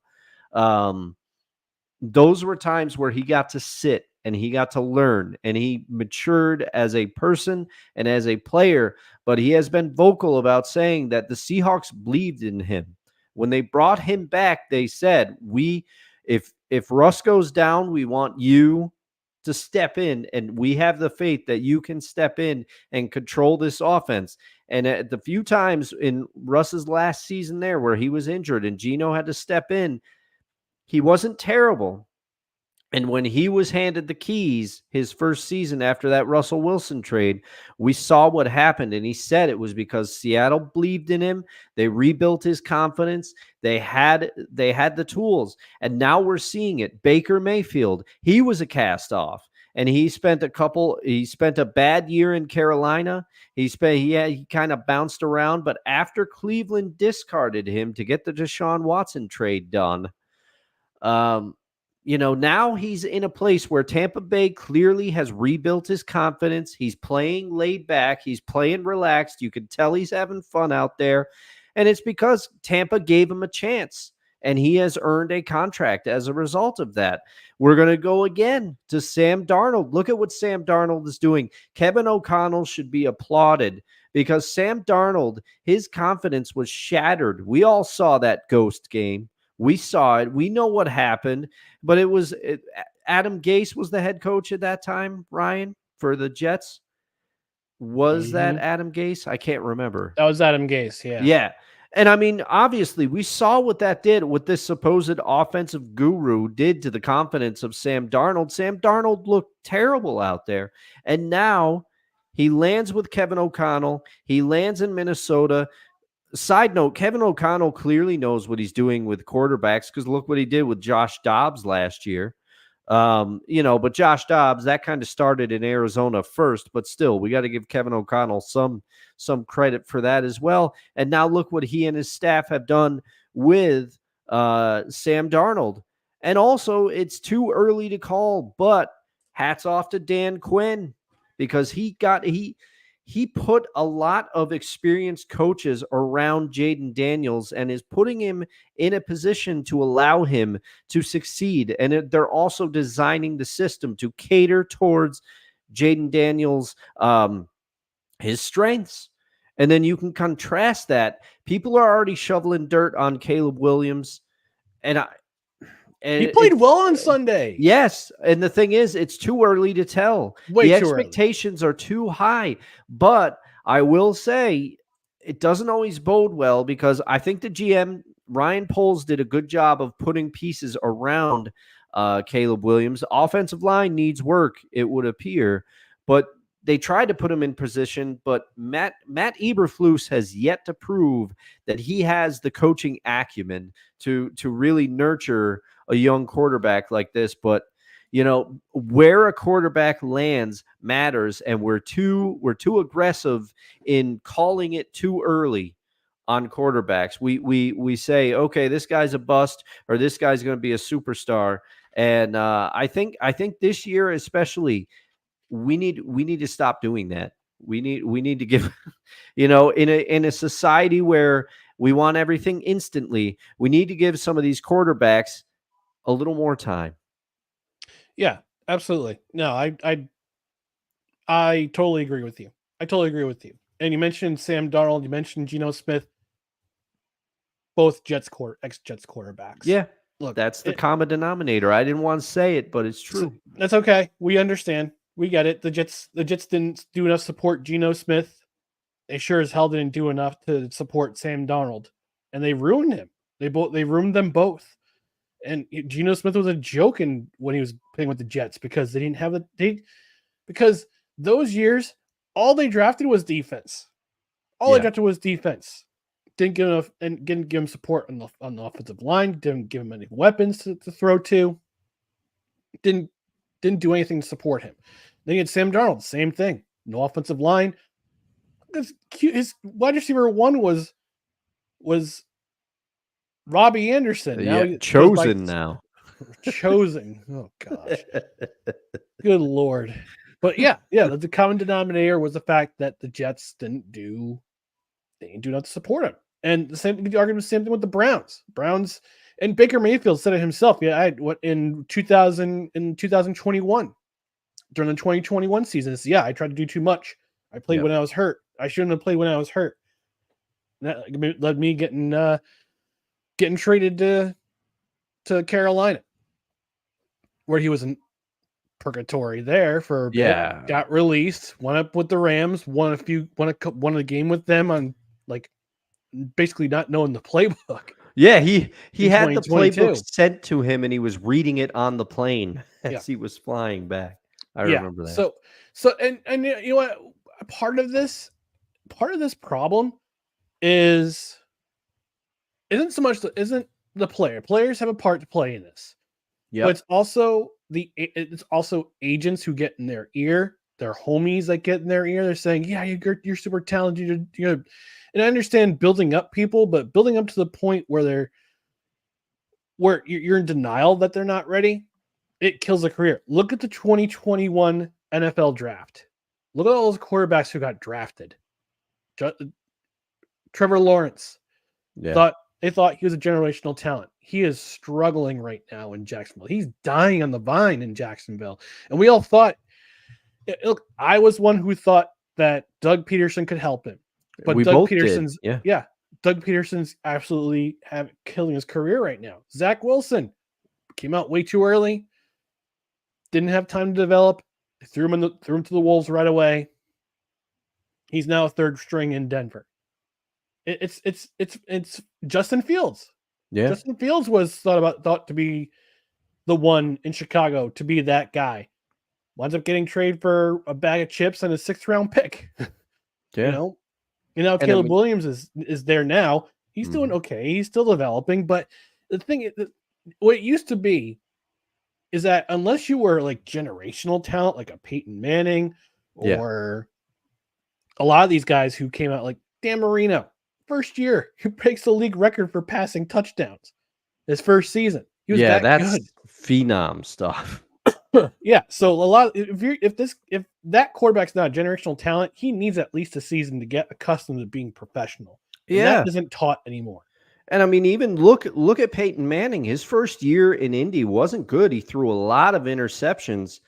Those were times where he got to sit and he got to learn and he matured as a person and as a player. But he has been vocal about saying that the Seahawks believed in him. When they brought him back, they said, if Russ goes down, we want you to step in, and we have the faith that you can step in and control this offense. And at the few times in Russ's last season there where he was injured and Geno had to step in, he wasn't terrible. And when he was handed the keys his first season after that Russell Wilson trade, we saw what happened. And he said it was because Seattle believed in him. They rebuilt his confidence. They had the tools. And now we're seeing it. Baker Mayfield, he was a cast off. And he spent a bad year in Carolina. He kind of bounced around. But after Cleveland discarded him to get the Deshaun Watson trade done, now he's in a place where Tampa Bay clearly has rebuilt his confidence. He's playing laid back. He's playing relaxed. You can tell he's having fun out there. And it's because Tampa gave him a chance, and he has earned a contract as a result of that. We're going to go again to Sam Darnold. Look at what Sam Darnold is doing. Kevin O'Connell should be applauded because Sam Darnold, his confidence was shattered. We all saw that ghost game. We saw it. We know what happened, but Adam Gase was the head coach at that time, Ryan, for the Jets. Was that Adam Gase? I can't remember. That was Adam Gase, yeah. Yeah. And I mean, obviously, we saw what that did, what this supposed offensive guru did to the confidence of Sam Darnold. Sam Darnold looked terrible out there. And now he lands with Kevin O'Connell. He lands in Minnesota. Side note, Kevin O'Connell clearly knows what he's doing with quarterbacks because look what he did with Josh Dobbs last year. But Josh Dobbs, that kind of started in Arizona first, but still, we got to give Kevin O'Connell some credit for that as well. And now look what he and his staff have done with Sam Darnold. And also, it's too early to call, but hats off to Dan Quinn because he put a lot of experienced coaches around Jaden Daniels and is putting him in a position to allow him to succeed. And they're also designing the system to cater towards Jaden Daniels, his strengths. And then you can contrast that. People are already shoveling dirt on Caleb Williams. And he played well on Sunday. Yes. And the thing is, it's too early to tell. The expectations are too high. But I will say it doesn't always bode well because I think the GM, Ryan Poles, did a good job of putting pieces around Caleb Williams. Offensive line needs work, it would appear. But they tried to put him in position. But Matt Eberflus has yet to prove that he has the coaching acumen to really nurture a young quarterback like this. But where a quarterback lands matters, and we're too aggressive in calling it too early on quarterbacks. We say, okay, this guy's a bust or this guy's going to be a superstar. And I think this year especially, we need to stop doing that. We need to give, in a society where we want everything instantly, we need to give some of these quarterbacks a little more time. Yeah, absolutely. No, I totally agree with you. And you mentioned Sam Darnold, you mentioned Geno Smith, both ex-Jets quarterbacks. Yeah. Look, that's the common denominator. I didn't want to say it, but it's true. That's okay. We understand. We get it. The Jets didn't do enough to support Geno Smith. They sure as hell didn't do enough to support Sam Darnold. And they ruined him. They ruined them both. And Geno Smith was a joke when he was playing with the Jets because they didn't have because those years, all they drafted was defense. They drafted was defense. Didn't give enough and didn't give him support on the offensive line. Didn't give him any weapons to throw to. Didn't do anything to support him. Then you had Sam Darnold, same thing. No offensive line. His wide receiver one was Robbie Anderson. Now he goes by chosen now. Chosen. Oh gosh. Good Lord. But yeah, the common denominator was the fact that the Jets didn't do enough to support him. And the same thing with the Browns. Browns and Baker Mayfield said it himself. Yeah, I had in 2021 during the 2021 season. Yeah, I tried to do too much. I played when I was hurt. I shouldn't have played when I was hurt. That led me getting traded to Carolina, where he was in purgatory there for a bit, got released, went up with the Rams, won a game with them on basically not knowing the playbook. Yeah, he had the playbook sent to him and he was reading it on the plane as he was flying back. I remember that. So and you know what? Part of this problem isn't the player. Players have a part to play in this. Yeah. But it's also agents who get in their ear, their homies that get in their ear. They're saying, "Yeah, you're super talented." And I understand building up people, but building up to the point where you're in denial that they're not ready, it kills a career. Look at the 2021 NFL draft. Look at all those quarterbacks who got drafted. Trevor Lawrence. They thought he was a generational talent. He is struggling right now in Jacksonville. He's dying on the vine in Jacksonville. And we all thought, look, I was one who thought that Doug Peterson could help him. But Doug Peterson's absolutely killing his career right now. Zach Wilson came out way too early. Didn't have time to develop. They threw him to the Wolves right away. He's now a third string in Denver. It's Justin Fields. Yeah. Justin Fields was thought to be the one in Chicago to be that guy. Winds up getting traded for a bag of chips and a 6th round pick. Yeah. Caleb Williams is there now. He's doing okay. He's still developing, but the thing is, what it used to be is that unless you were like generational talent, like a Peyton Manning or a lot of these guys who came out like Dan Marino, first year, he breaks the league record for passing touchdowns his first season. He was that's good. Phenom stuff. Yeah. So a lot if that quarterback's not a generational talent, he needs at least a season to get accustomed to being professional. And that isn't taught anymore. And I mean, even look at Peyton Manning. His first year in Indy wasn't good. He threw a lot of interceptions.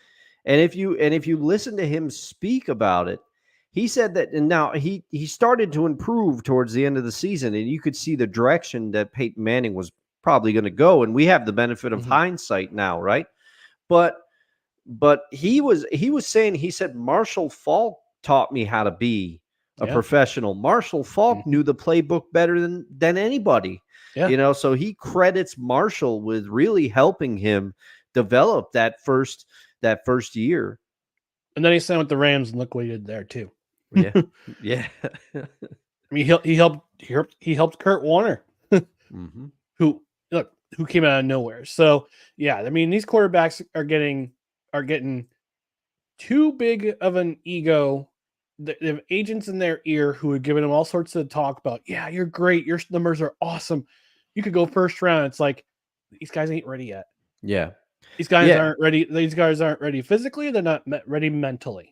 And if you listen to him speak about it, he said that, and now he started to improve towards the end of the season, and you could see the direction that Peyton Manning was probably going to go. And we have the benefit of hindsight now, right? But he was saying, he said, Marshall Faulk taught me how to be a professional. Marshall Faulk knew the playbook better than anybody. Yeah. So he credits Marshall with really helping him develop that first year. And then he signed with the Rams, and look what he did there too. Yeah. Yeah. I mean, he helped Kurt Warner, who came out of nowhere. So yeah, I mean, these quarterbacks are getting too big of an ego. They have agents in their ear who have given them all sorts of talk about, yeah, you're great, your numbers are awesome, you could go first round. It's like, these guys ain't ready yet. Yeah. These guys aren't ready. These guys aren't ready physically. They're not ready mentally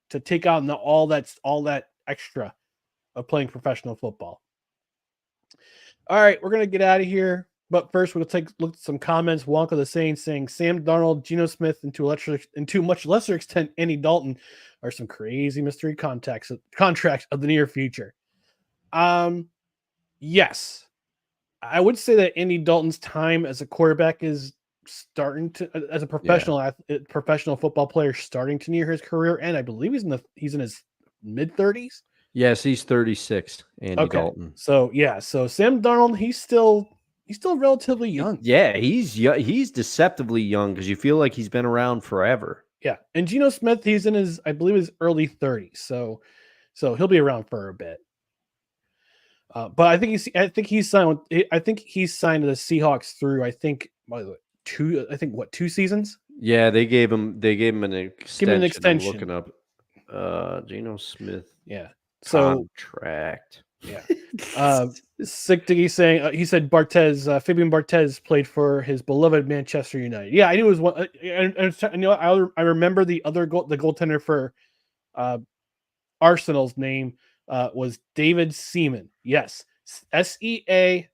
to take on all that extra of playing professional football. All right, we're gonna get out of here, but first we'll take a look at some comments. Wonka the saying Sam Darnold, Geno Smith, and to a much lesser extent Andy Dalton are some crazy mystery contracts of the near future. Yes, I would say that Andy Dalton's time as a quarterback is starting to, as a professional football player, starting to near his career end. I believe he's in his mid 30s. Yes, he's 36. Andy Dalton. So Sam Darnold, he's still relatively young. Yeah, he's deceptively young because you feel like he's been around forever. Yeah, and Geno Smith, he's in his early 30s. So he'll be around for a bit. But I think he's signed to the Seahawks through two seasons. Yeah, they gave him an extension. Give him an extension. I'm looking up Geno Smith. Yeah. Contract. Yeah. Sick Diggy saying he said Fabian Barthez played for his beloved Manchester United. Yeah, I knew it was one. I remember the other the goaltender for Arsenal's name was David Seaman. Yes, Seaman.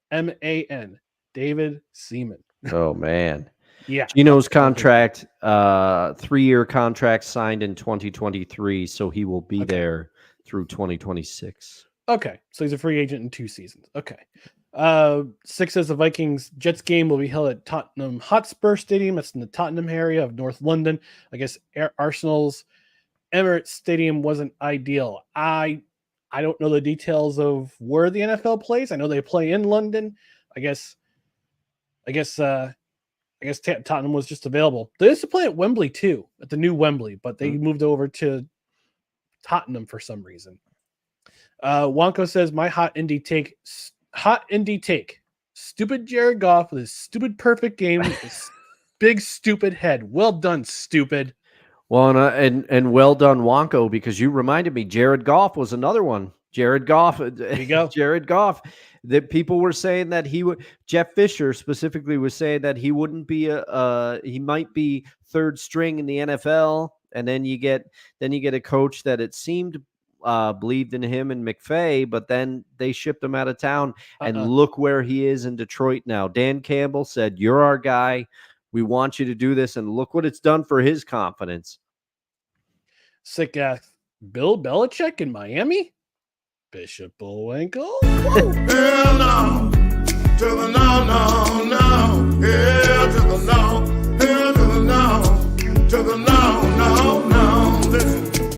David Seaman. Oh man. Yeah. Gino's contract, 3-year contract signed in 2023, so he will be there through 2026. Okay, so he's a free agent in 2 seasons. Okay. 6 says the Vikings Jets game will be held at Tottenham Hotspur Stadium. That's in the Tottenham area of North London. I guess Arsenal's Emirates Stadium wasn't ideal. I don't know the details of where the NFL plays. I know they play in London. I guess Tottenham was just available. They used to play at Wembley too, at the new Wembley, but they moved over to Tottenham for some reason. Wonko says, my hot indie take. Stupid Jared Goff with his stupid perfect game with his big stupid head. Well done, stupid. Well, and well done, Wonko, because you reminded me Jared Goff was another one. Jared Goff. There you go. Jared Goff. That people were saying that he would. Jeff Fisher specifically was saying that he wouldn't be he might be third string in the NFL, and then you get a coach that it seemed believed in him and McVay, but then they shipped him out of town, and look where he is in Detroit now. Dan Campbell said, "You're our guy. We want you to do this," and look what it's done for his confidence. Sick ass Bill Belichick in Miami. Bishop Bullwinkle. Hell no, to the no, no, no. Hell to the no, hell to the no, to the no, no, no. Listen.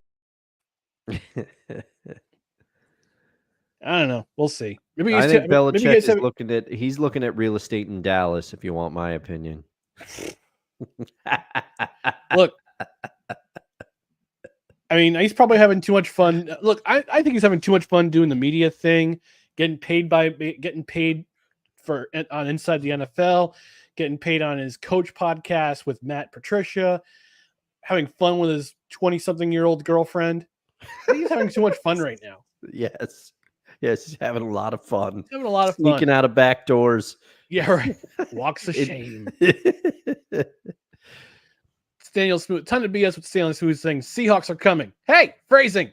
I don't know. We'll see. Maybe I think Belichick is looking at real estate in Dallas, if you want my opinion. Look, I mean, he's probably having too much fun. Look, I think he's having too much fun doing the media thing, getting paid for on Inside the NFL, getting paid on his coach podcast with Matt Patricia, having fun with his 20-something-year-old girlfriend. I think he's having too much fun right now. Yes, he's having a lot of fun. Having a lot of Sneaking fun. out of back doors. Yeah, right. Walks of shame. Daniel Smoot, ton of BS with Stanley Smoot saying Seahawks are coming. Hey, phrasing.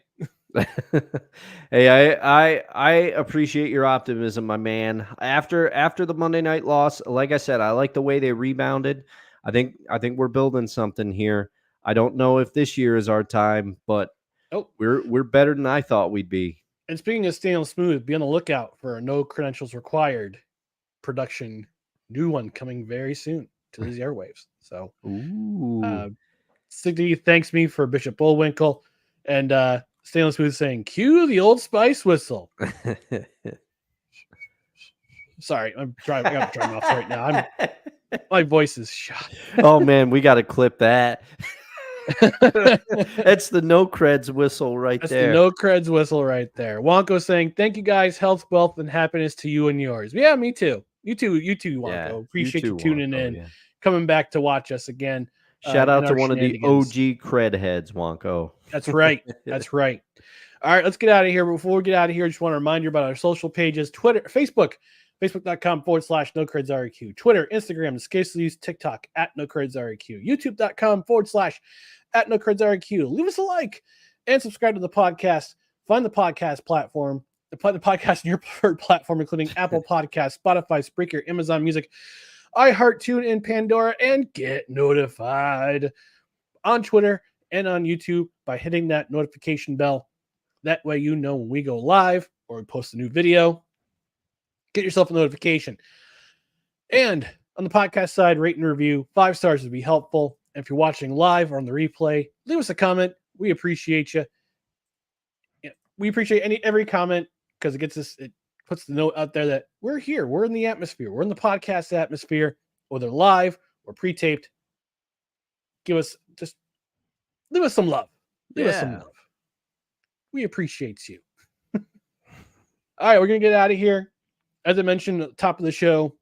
Hey, I appreciate your optimism, my man. After the Monday night loss, like I said, I like the way they rebounded. I think we're building something here. I don't know if this year is our time, but we're better than I thought we'd be. And speaking of Daniel Smoot, be on the lookout for a No Credentials Required production, new one coming very soon to these airwaves. So, Siggy thanks me for Bishop Bullwinkle, and Stanley Smooth saying, "Cue the Old Spice whistle." Sorry, I'm driving. I got to turn off right now. My voice is shot. Oh man, we got to clip that. That's the no creds whistle right there. That's the no creds whistle right there. Wonko saying, "Thank you guys, health, wealth, and happiness to you and yours." Yeah, me too. You too, Wonko. Yeah, appreciate you too, tuning Wonko, in. yeah. Coming back to watch us again. Shout out to one of the OG cred heads, Wonko. That's right. That's right. All right, let's get out of here. Before we get out of here, I just want to remind you about our social pages, Twitter, Facebook, facebook.com/NoCredsREQ, Twitter, Instagram, Scasely, TikTok @NoCredsREQ, YouTube.com/@NoCredsREQ. Leave us a like and subscribe to the podcast. Find the podcast platform, the podcast in your preferred platform, including Apple Podcasts, Spotify, Spreaker, Amazon Music, iHeart, TuneIn, Pandora, and get notified on Twitter and on YouTube by hitting that notification bell. That way you know when we go live or we post a new video. Get yourself a notification. And on the podcast side, rate and review. 5 stars would be helpful. And if you're watching live or on the replay, leave us a comment. We appreciate you. We appreciate every comment because it puts the note out there that we're here. We're in the atmosphere. We're in the podcast atmosphere, whether live or pre-taped. Leave us some love. Leave us some love. We appreciate you. All right, we're going to get out of here. As I mentioned at the top of the show,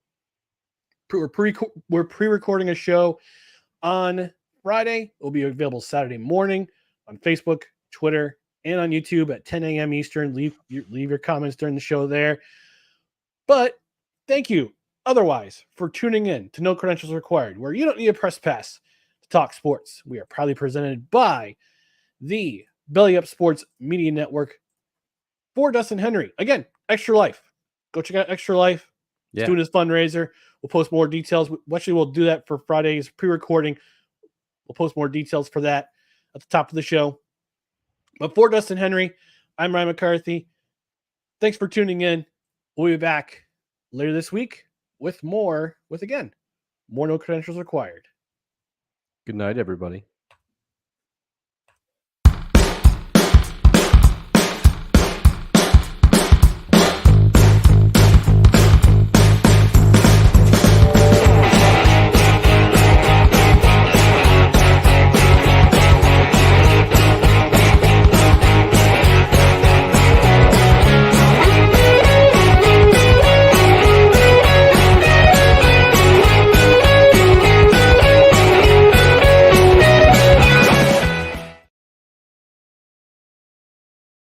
we're pre-recording a show on Friday. It will be available Saturday morning on Facebook, Twitter, and on YouTube at 10 a.m. Eastern. Leave your comments during the show there. But thank you otherwise for tuning in to No Credentials Required, where you don't need a press pass to talk sports. We are proudly presented by the Belly Up Sports Media Network for Dustin Henry. Again, Extra Life. Go check out Extra Life. He's doing his fundraiser. We'll post more details. Actually, we'll do that for Friday's pre-recording. We'll post more details for that at the top of the show. But for Dustin Henry, I'm Ryan McCarthy. Thanks for tuning in. We'll be back later this week with more No Credentials Required. Good night, everybody.